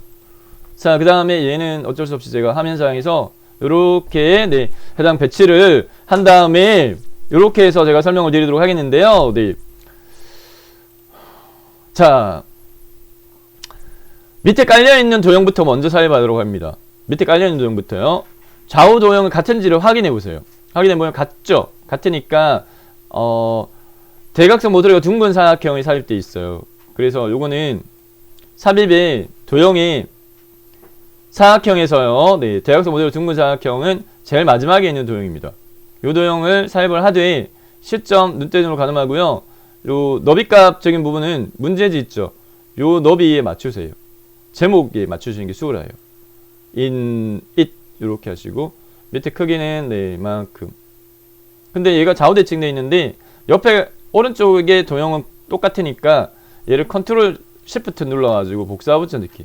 자, 그 다음에 얘는 어쩔 수 없이 제가 화면상에서 요렇게 네, 해당 배치를 한 다음에 요렇게 해서 제가 설명을 드리도록 하겠는데요. 네. 자, 밑에 깔려있는 도형부터 먼저 살펴보도록 합니다. 밑에 깔려있는 도형부터요. 좌우 도형은 같은지를 확인해보세요. 확인해보면 같죠? 같으니까 대각선 모서리가 둥근 사각형이 삽입되어 있어요. 그래서 요거는 삽입의 도형이 사각형에서요. 네, 대각선 모서리 둥근 사각형은 제일 마지막에 있는 도형입니다. 요 도형을 삽입을 하되 시점 눈대중으로 가늠하고요. 요 너비값적인 부분은 문제지 있죠. 요 너비에 맞추세요. 제목에 맞추시는 게 수월해요. it 이렇게 하시고 밑에 크기는 네, 이만큼. 근데 얘가 좌우 대칭되어 있는데 옆에 오른쪽의 도형은 똑같으니까 얘를 컨트롤 시프트 눌러가지고 복사 붙여넣기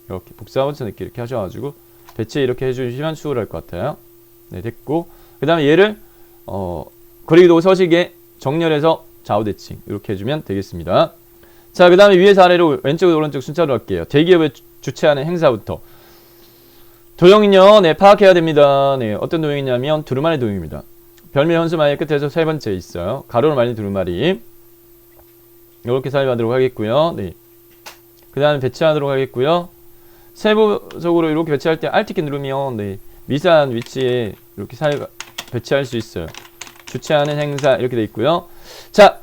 이렇게 복사 붙여넣기 이렇게 하셔가지고 배치 이렇게 해주시면 수월할 것 같아요. 네, 됐고 그 다음에 얘를 그리도 서식에 정렬해서 좌우 대칭 이렇게 해주면 되겠습니다. 자, 그 다음에 위에서 아래로 왼쪽에서 오른쪽 순차로 할게요. 대기업에 주최하는 행사부터 도형은요, 네, 파악해야 됩니다. 네, 어떤 도형이냐면 두루마리 도형입니다. 별미 현수마의 끝에서 세 번째 있어요. 가로로 말린 두루마리. 이렇게 사용하도록 하겠고요. 네. 그 다음에 배치하도록 하겠고요. 세부적으로 이렇게 배치할 때 Alt키 누르면 네, 미세한 위치에 이렇게 배치할 수 있어요. 주최하는 행사 이렇게 돼 있고요. 자,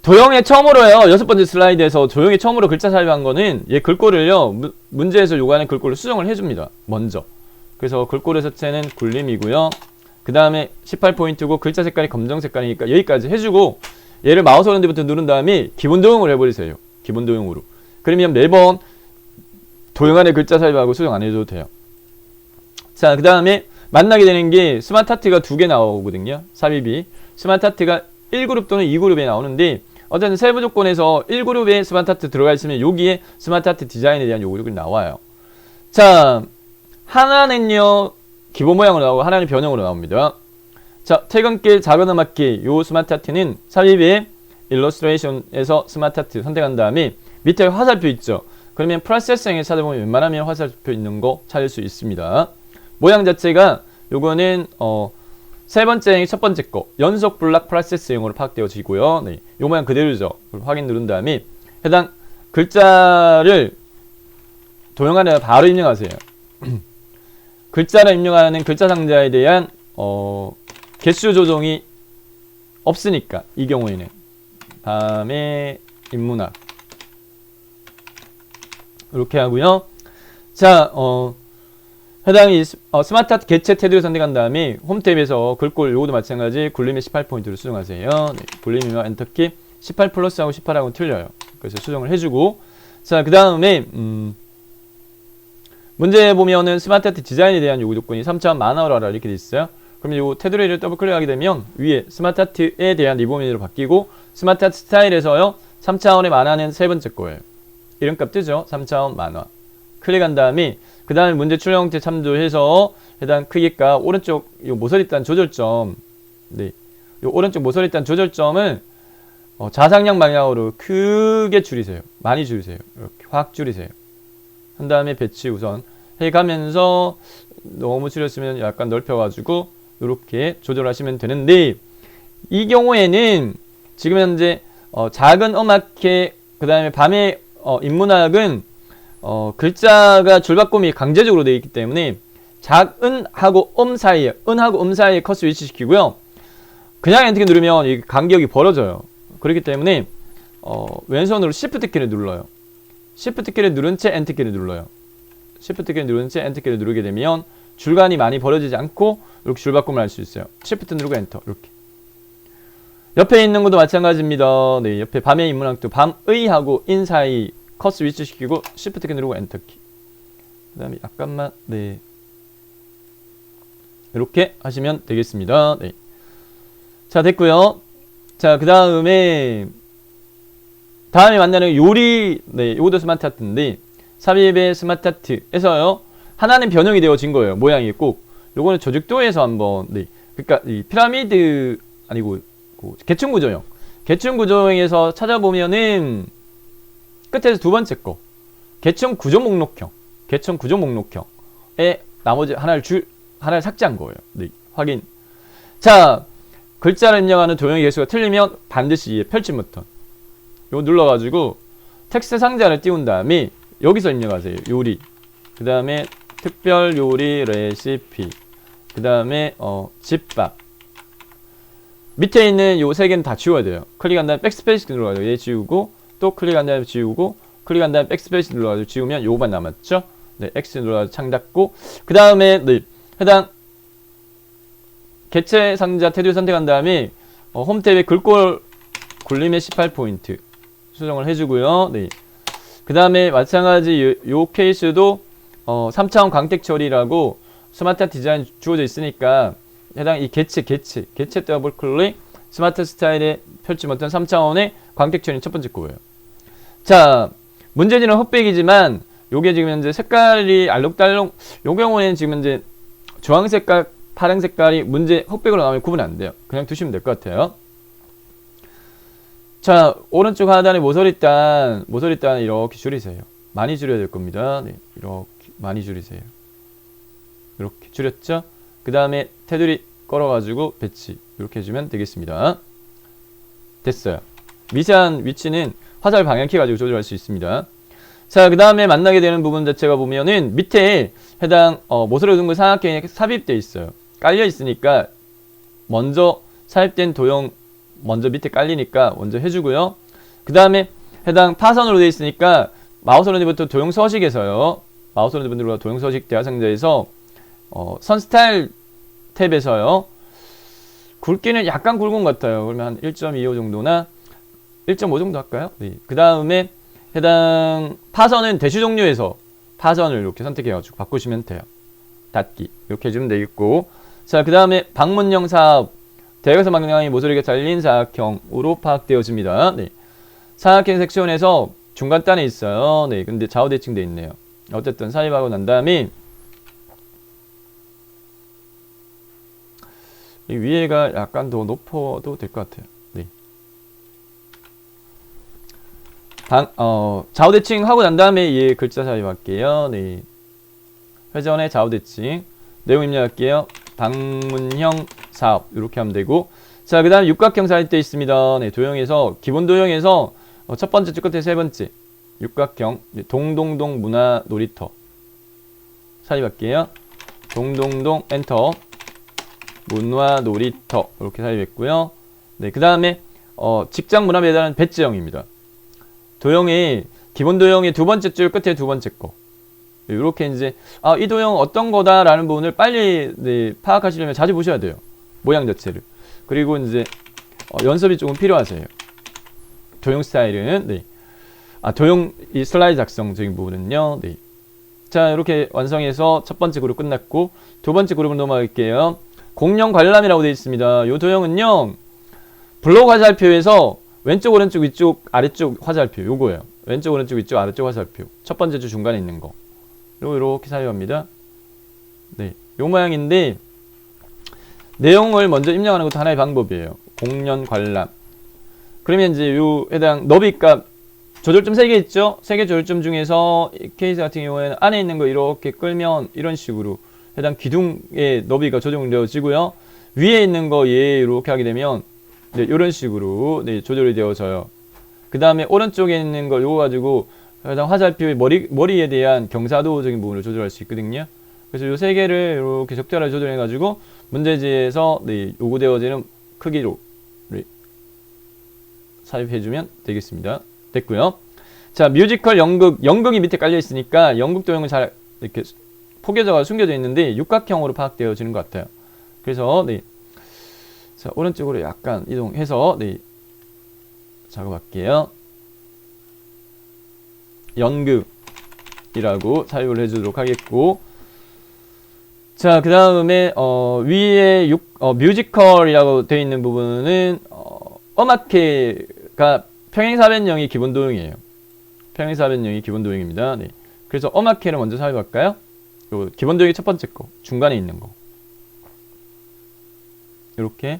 도형의 처음으로요. 6번째 슬라이드에서 도형의 처음으로 글자 삽입한 거는 얘 글꼴을요. 문제에서 요구하는 글꼴을 수정을 해줍니다. 먼저. 그래서 글꼴의 서체는 굴림이고요. 그 다음에 18포인트고 글자 색깔이 검정 색깔이니까 여기까지 해주고 얘를 마우스 오른쪽부터 누른 다음에 기본 도형으로 해버리세요. 기본 도형으로. 그러면 매번 도형 안에 글자 삽입하고 수정 안 해줘도 돼요. 자, 그 다음에 만나게 되는 게 스마트 하트가 2개 나오거든요. 삽입이. 스마트 하트가 1그룹 또는 2그룹에 나오는데 어쨌든 세부 조건에서 1그룹에 스마트 하트 들어가 있으면 여기에 스마트 하트 디자인에 대한 요구들이 나와요. 자, 하나는요. 기본 모양으로 나오고 하나는 변형으로 나옵니다. 자, 퇴근길 작은 음악기 요 스마트 하트는 삽입에 일러스트레이션에서 스마트 하트 선택한 다음에 밑에 화살표 있죠. 그러면 프로세싱에 찾아보면 웬만하면 화살표 있는 거 찾을 수 있습니다. 모양 자체가 요거는 세 번째, 첫 번째 거 연속 블락 프로세스용으로 파악되어지고요. 네, 요 모양 그대로죠. 확인 누른 다음에 해당 글자를 도형 안에 바로 입력하세요. 글자를 입력하는 글자 상자에 대한 개수 조정이 없으니까 이 경우에는 다음에 인문학 이렇게 하고요. 자, 해당 스마트 하트 개체 테두리를 선택한 다음에 홈 탭에서 글꼴 요거도 마찬가지 굴림에 18포인트를 수정하세요. 네, 굴림이면 엔터키 18 플러스하고 18하고는 틀려요. 그래서 수정을 해주고 자, 그 다음에 문제에 보면은 스마트 하트 디자인에 대한 요구 조건이 3차원 만화로 하라 이렇게 돼 있어요. 그러면 요 테두리를 더블 클릭하게 되면 위에 스마트 하트에 대한 리본으로 바뀌고 스마트 하트 스타일에서요 3차원의 만화는 세 번째 거예요. 이름값 뜨죠. 3차원 만화. 클릭한 다음에 그 다음에 문제 출력 형태 참조해서 해당 크기가 오른쪽 요 모서리단 조절점 네, 요 오른쪽 모서리단 조절점을 좌상향 방향으로 크게 줄이세요. 많이 줄이세요. 이렇게 확 줄이세요. 한 다음에 배치 우선 해가면서 너무 줄였으면 약간 넓혀가지고 이렇게 조절하시면 되는데 이 경우에는 지금 현재 작은 음악회 그 다음에 밤의 인문학은 글자가 줄바꿈이 강제적으로 되어 있기 때문에 작은하고 사이에 은하고 사이에 커스 위치시키고요. 그냥 엔터 키 누르면 이 간격이 벌어져요. 그렇기 때문에 왼손으로 Shift 키를 눌러요. Shift 키를 누른 채 엔터 키를 눌러요. Shift 키를 누른 채 엔터 키를 누르게 되면 줄간이 많이 벌어지지 않고 이렇게 줄바꿈을 할 수 있어요. Shift 누르고 엔터 이렇게. 옆에 있는 것도 마찬가지입니다. 네, 옆에 밤의 인문학도 밤의하고 인 사이 커스 위치시키고 Shift 키 누르고 엔터 키. 그 다음에 약간만 네 이렇게 하시면 되겠습니다. 네. 자, 됐고요. 자, 그 다음에 만나는 요리 네, 요것도 스마트 하트인데 삽입의 스마트 하트에서요 하나는 변형이 되어진 거예요. 모양이 꼭 요거는 조직도에서 한번 네, 그러니까 이 피라미드 아니고 개층 구조형 개층 구조형에서 찾아보면은 끝에서 두 번째 거 개천 구조 목록형, 개천 구조 목록형에 나머지 하나를 삭제한 거예요. 네, 확인. 자, 글자를 입력하는 도형의 개수가 틀리면 반드시 펼침 버튼 이거 눌러가지고 텍스트 상자를 띄운 다음에 여기서 입력하세요. 요리, 그 다음에 특별 요리 레시피, 그 다음에 집밥. 밑에 있는 요 세 개는 다 지워야 돼요. 클릭한 다음에 백스페이스 눌러가지고 얘 지우고, 또 클릭한 다음에 지우고, 클릭한 다음에 백스페이스 눌러가지고 지우면 요거만 남았죠. 네, X 눌러가지고 창 닫고, 그 다음에 네, 해당 개체 상자 테두리 선택한 다음에 홈 탭에 글꼴 굴림의 18포인트 수정을 해주고요. 네. 그 다음에 마찬가지 요 케이스도 3차원 광택 처리라고 스마트 디자인 주어져 있으니까 해당 이 개체 더블 클릭 스마트 스타일의 펼침 버튼 3차원의 광택 처리 첫 번째 거예요. 자, 문제지는 흑백이지만 요게 지금 현재 색깔이 알록달록, 요 경우에는 지금 현재 주황 색깔, 파란 색깔이 문제 흑백으로 나오면 구분 안 돼요. 그냥 두시면 될 것 같아요. 자, 오른쪽 하단에 모서리단 이렇게 줄이세요. 많이 줄여야 될 겁니다. 네, 이렇게 많이 줄이세요. 이렇게 줄였죠? 그 다음에 테두리 걸어가지고 배치 이렇게 해주면 되겠습니다. 됐어요. 미세한 위치는 화살 방향키 가지고 조절할 수 있습니다. 자, 그 다음에 만나게 되는 부분 자체가 보면은 밑에 해당 모서리 둥글 삼각형이 삽입되어 있어요. 깔려 있으니까 먼저 삽입된 도형 먼저 밑에 깔리니까 먼저 해주고요. 그 다음에 해당 파선으로 되어 있으니까 마우스 오른쪽부터 도형 서식에서요. 마우스 오른쪽부터 도형 서식 대화 상자에서 선 스타일 탭에서요. 굵기는 약간 굵은 것 같아요. 그러면 한 1.25 정도나 1.5 정도 할까요? 네. 그 다음에 해당 파선은 대시 종류에서 파선을 이렇게 선택해가지고 바꾸시면 돼요. 닫기 이렇게 해주면 되겠고, 자, 그 다음에 방문형 사업 대각선 방향이 모서리가 잘린 사각형으로 파악되어집니다. 네. 사각형 섹션에서 중간단에 있어요. 네, 근데 좌우 대칭되어 있네요. 어쨌든 삽입하고 난 다음에 이 위에가 약간 더 높아도 될 것 같아요. 네. 좌우 대칭 하고 난 다음에 얘 글자 삽입할게요. 네. 회전의 좌우 대칭. 내용 입력할게요. 방문형 사업 이렇게 하면 되고, 자, 그 다음에 육각형 삽입되어 있습니다. 네, 도형에서 기본 도형에서 첫 번째 줄 끝에 세 번째 육각형 동동동 문화 놀이터 삽입할게요. 동동동 엔터 문화 놀이터 이렇게 삽입했고요. 네, 그 다음에 직장 문화 배달은 배지형입니다. 도형이 기본 도형의 두 번째 줄 끝에 두 번째 거 이렇게 이제 이 도형 어떤 거다라는 부분을 빨리 네, 파악하시려면 자주 보셔야 돼요. 모양 자체를. 그리고 이제 연습이 조금 필요하세요. 도형 스타일은 네. 도형 이 슬라이드 작성적인 부분은요. 네. 자, 이렇게 완성해서 첫 번째 그룹 끝났고 두 번째 그룹은 넘어갈게요. 공룡 관람이라고 되어 있습니다. 이 도형은요. 블록 화살표에서 왼쪽 오른쪽 위쪽 아래쪽 화살표 요거예요. 왼쪽 오른쪽 위쪽 아래쪽 화살표 첫 번째 줄 중간에 있는 거 이렇게 사용합니다. 네, 요 모양인데 내용을 먼저 입력하는 것도 하나의 방법이에요. 공연 관람. 그러면 이제 요 해당 너비값 조절점 3개 있죠? 3개 조절점 중에서 이 케이스 같은 경우에는 안에 있는 거 이렇게 끌면 이런 식으로 해당 기둥의 너비가 조정되어지고요. 위에 있는 거 얘 이렇게 하게 되면 네, 이런 식으로 네, 조절이 되어져요. 그 다음에 오른쪽에 있는 거 요거 가지고 해당 화살표의 머리에 대한 경사도적인 부분을 조절할 수 있거든요. 그래서 요 세 개를 이렇게 적절하게 조절해 가지고 문제지에서 네, 요구되어지는 크기로 삽입해 주면 되겠습니다. 됐고요. 자, 뮤지컬 연극이 밑에 깔려 있으니까 연극 도형은 잘 이렇게 포개져가 숨겨져 있는데 육각형으로 파악되어지는 것 같아요. 그래서 네. 자, 오른쪽으로 약간 이동해서 네. 작업할게요. 연극이라고 삽입을 해주도록 하겠고, 자, 그 다음에 위에 뮤지컬이라고 되어 있는 부분은 음악회가 평행사변형이 기본 도형이에요. 평행사변형이 기본 도형입니다. 네. 그래서 음악회를 먼저 삽입할까요? 요 기본 도형이 첫 번째 거, 중간에 있는 거. 이렇게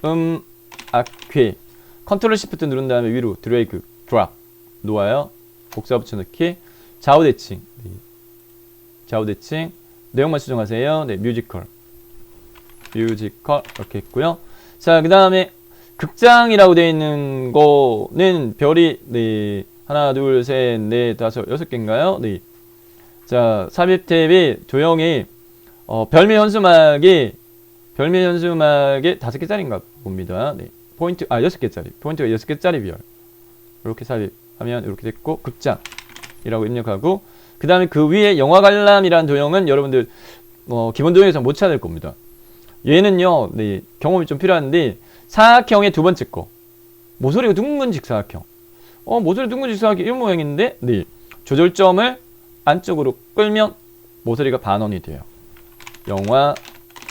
음악회 컨트롤 시프트 누른 다음에 위로 드래그, 드랍 놓아요. 복사 붙여넣기, 좌우 대칭, 네. 좌우 대칭, 내용만 수정하세요. 네, 뮤지컬 이렇게 있고요. 자, 그 다음에 극장이라고 되어 있는 거는 별이 네, 하나, 둘, 셋, 넷, 다섯, 여섯 개인가요? 네. 자, 삽입 탭이 도형이 별미 현수막이 다섯 개짜리인가 봅니다. 네. 포인트, 여섯 개짜리. 포인트가 여섯 개짜리 별. 이렇게 삽입하면 이렇게 됐고, 극장이라고 입력하고, 그 다음에 그 위에 영화 관람이라는 도형은 여러분들, 기본 도형에서 못 찾을 겁니다. 얘는요, 네, 경험이 좀 필요한데, 사각형의 두 번째 거. 모서리가 둥근 직사각형. 모서리 둥근 직사각형 이런 모양인데, 네. 조절점을 안쪽으로 끌면 모서리가 반원이 돼요. 영화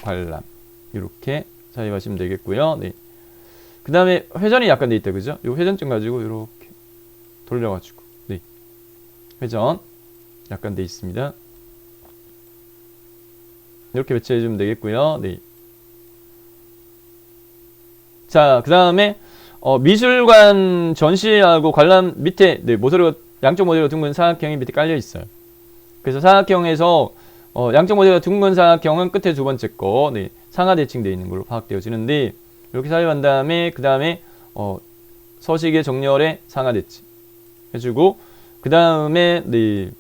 관람. 이렇게 삽입하시면 되겠고요. 네. 그 다음에 회전이 약간 돼 있다, 그죠? 요 회전점 가지고 이렇게 돌려가지고, 네. 회전 약간 돼 있습니다. 이렇게 배치해주면 되겠고요. 네. 자, 그 다음에 미술관 전시하고 관람 밑에 네, 모서리가 양쪽 모서리가 둥근 사각형이 밑에 깔려 있어요. 그래서 사각형에서 양쪽 모서리가 둥근 사각형은 끝에 두 번째 거 네, 상하 대칭되어 있는 걸로 파악되어지는데 이렇게 삽입한 다음에 그 다음에 서식의 정렬에 상하 대칭 해주고 그 다음에 네,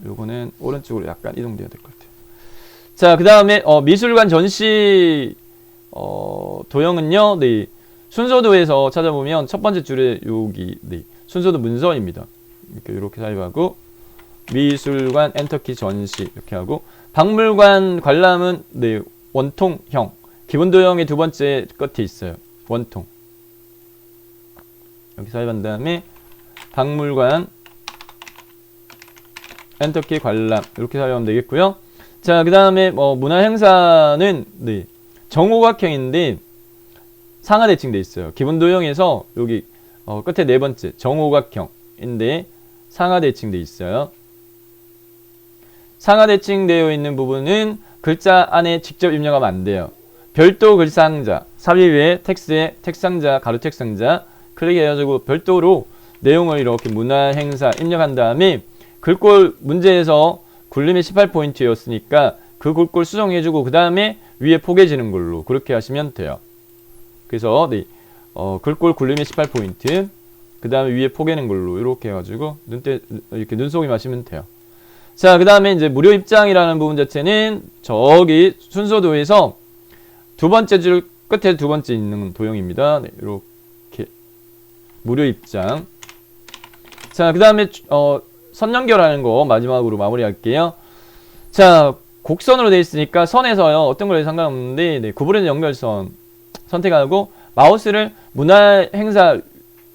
요거는 오른쪽으로 약간 이동돼야 될 것 같아요. 자, 그 다음에 미술관 전시 도형은요, 네, 순서도에서 찾아보면 첫 번째 줄에 여기 네, 순서도 문서입니다. 이렇게 삽입하고 미술관 엔터키 전시 이렇게 하고 박물관 관람은 네, 원통형 기본 도형의 두 번째 끝에 있어요. 원통 이렇게 삽입한 다음에 박물관 엔터키 관람 이렇게 삽입하면 되겠고요. 자, 그 다음에 문화행사는 네, 정오각형인데 상하 대칭돼 있어요. 기본 도형에서 여기 끝에 네 번째 정오각형인데 상하 대칭돼 있어요. 상하 대칭되어 있는 부분은 글자 안에 직접 입력하면 안 돼요. 별도 글상자, 삽입에 텍스트에 text상자, 가로 text상자 클릭해가지고 별도로 내용을 이렇게 문화행사 입력한 다음에 글꼴 문제에서 굴림이 18포인트였으니까 그 글꼴 수정해주고 그 다음에 위에 포개지는 걸로 그렇게 하시면 돼요. 그래서 네, 글꼴 굴림이 18포인트 그 다음에 위에 포개는 걸로 이렇게 해가지고 이렇게 눈속임 하시면 돼요. 자, 그 다음에 이제 무료 입장이라는 부분 자체는 저기 순서도에서 두 번째 줄 끝에 두 번째 있는 도형입니다. 네, 이렇게 무료 입장. 자, 그 다음에 선 연결하는 거 마지막으로 마무리할게요. 자, 곡선으로 되어 있으니까 선에서요 어떤 거에 상관없는데 네, 구부러진 연결선 선택하고 마우스를 문화행사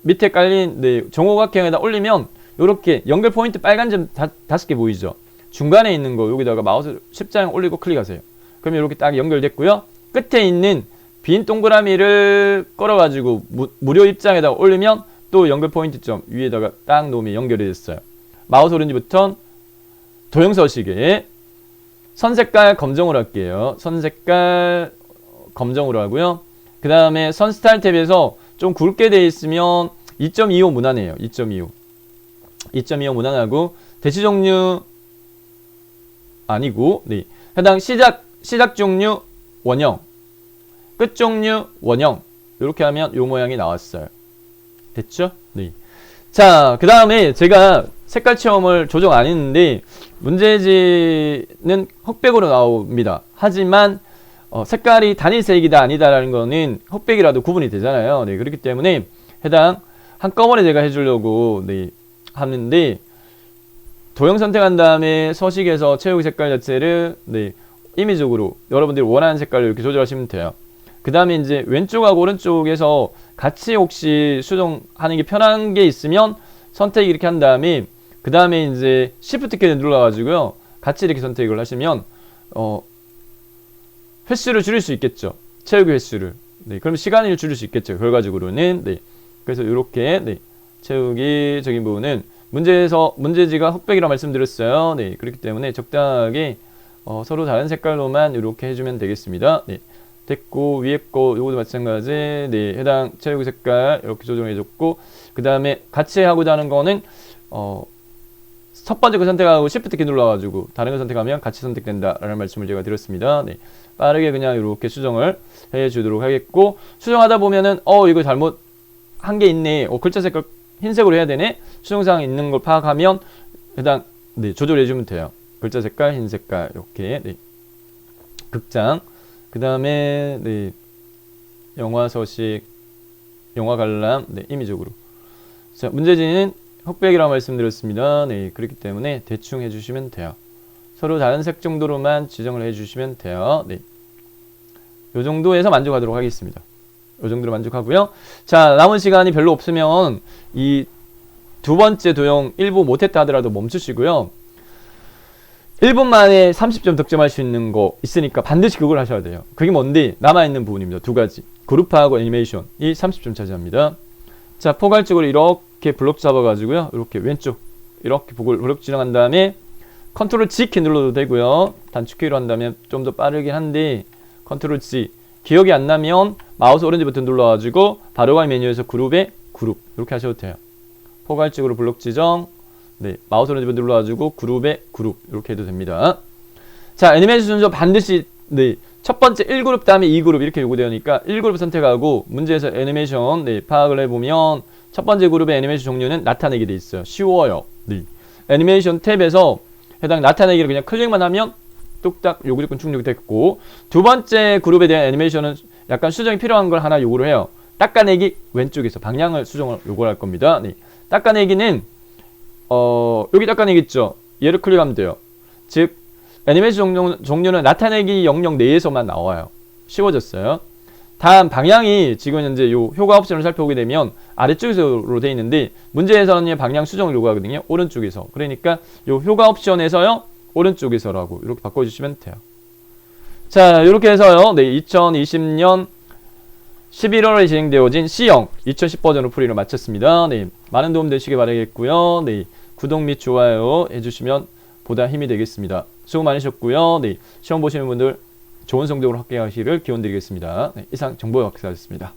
밑에 깔린 네, 정오각형에다 올리면 이렇게 연결 포인트 빨간 점 5개 보이죠? 중간에 있는 거 여기다가 마우스 십자형 올리고 클릭하세요. 그러면 이렇게 딱 연결됐고요. 끝에 있는 빈 동그라미를 끌어가지고 무료 입장에다 올리면 또 연결 포인트 점 위에다가 딱 놓으면 연결이 됐어요. 마우스 오른쪽부터 도형 서식에 선 색깔 검정으로 할게요. 선 색깔 검정으로 하고요. 그 다음에 선 스타일 탭에서 좀 굵게 되어 있으면 2.25 무난해요. 2.25 무난하고 대치 종류 아니고 네. 해당 시작 종류 원형 끝 종류 원형 이렇게 하면 요 모양이 나왔어요. 됐죠? 네. 자, 그 다음에 제가 색깔 체험을 조정 안 했는데 문제지는 흑백으로 나옵니다. 하지만 색깔이 단일색이다 아니다라는 거는 흑백이라도 구분이 되잖아요. 네, 그렇기 때문에 해당 한꺼번에 제가 해주려고 네, 하는데 도형 선택한 다음에 서식에서 채우기 색깔 자체를 네, 임의적으로 여러분들이 원하는 색깔로 이렇게 조절하시면 돼요. 그 다음에 이제 왼쪽하고 오른쪽에서 같이 혹시 수정하는 게 편한 게 있으면 선택 이렇게 한 다음에 그 다음에 이제 Shift 키를 눌러가지고요 같이 이렇게 선택을 하시면 횟수를 줄일 수 있겠죠. 채우기 횟수를. 네, 그럼 시간을 줄일 수 있겠죠. 결과적으로는. 네. 그래서 이렇게 네, 채우기적인 부분은 문제지가 흑백이라고 말씀드렸어요. 네, 그렇기 때문에 적당하게 서로 다른 색깔로만 이렇게 해주면 되겠습니다. 네. 됐고, 위에 거 요것도 마찬가지. 네, 해당 체육 색깔 이렇게 조정해 줬고, 그 다음에 같이 하고자 하는 거는 첫 번째 거 선택하고 Shift 키 눌러가지고 다른 거 선택하면 같이 선택된다라는 말씀을 제가 드렸습니다. 네, 빠르게 그냥 이렇게 수정을 해주도록 하겠고, 수정하다 보면은 이거 잘못 한 게 있네. 글자 색깔 흰색으로 해야 되네. 수정사항 있는 걸 파악하면 해당 조절해 주면 돼요. 글자 색깔 흰 색깔 이렇게. 네. 극장. 그 다음에 영화 서식, 영화 관람, 임의적으로. 자, 문제지는 흑백이라고 말씀드렸습니다. 네, 그렇기 때문에 대충 해주시면 돼요. 서로 다른 색 정도로만 지정을 해주시면 돼요. 네, 요 정도에서 만족하도록 하겠습니다. 요 정도로 만족하고요. 자, 남은 시간이 별로 없으면 이 두 번째 도형 일부 못했다 하더라도 멈추시고요. 1분 만에 30점 득점할 수 있는 거 있으니까 반드시 그걸 하셔야 돼요. 그게 뭔데? 남아있는 부분입니다. 두 가지. 그룹화하고 애니메이션이 30점 차지합니다. 자, 포괄적으로 이렇게 블록 잡아가지고요. 이렇게 왼쪽 이렇게 블록 지정한 다음에 컨트롤 G 키 눌러도 되고요. 단축키로 한다면 좀 더 빠르긴 한데 컨트롤 G. 기억이 안 나면 마우스 오렌지 버튼 눌러가지고 바로가기 메뉴에서 그룹에 그룹 이렇게 하셔도 돼요. 포괄적으로 블록 지정. 네, 마우스 오렌지 버튼 눌러가지고 그룹에 그룹 이렇게 해도 됩니다. 자, 애니메이션 순서 반드시 첫 번째 1그룹 다음에 2그룹 이렇게 요구되니까 1그룹 선택하고 문제에서 애니메이션 파악을 해보면 첫 번째 그룹의 애니메이션 종류는 나타내게 돼 있어요. 쉬워요. 네. 애니메이션 탭에서 해당 나타내기를 그냥 클릭만 하면 뚝딱 요구조건 충족이 됐고, 두 번째 그룹에 대한 애니메이션은 약간 수정이 필요한 걸 하나 요구를 해요. 닦아내기 왼쪽에서 방향을 수정을 요구할 겁니다. 네. 닦아내기는 여기 닦아내기 있죠. 얘를 클릭하면 돼요. 즉 애니메이션 종류는 나타내기 영역 내에서만 나와요. 쉬워졌어요. 다음 방향이 지금 현재 요 효과 옵션을 살펴보게 되면 아래쪽에서로 되어 있는데 문제에서는 방향 수정을 요구하거든요. 오른쪽에서. 그러니까 요 효과 옵션에서요. 오른쪽에서라고 이렇게 바꿔주시면 돼요. 자, 이렇게 해서요. 2020년 11월에 진행되어진 C형 2010 버전으로 풀이를 마쳤습니다. 네, 많은 도움 되시길 바라겠고요. 네, 구독 및 좋아요 해주시면 보다 힘이 되겠습니다. 수고 많으셨고요. 네, 시험 보시는 분들 좋은 성적으로 합격하시기를 기원드리겠습니다. 네, 이상 정보학사였습니다.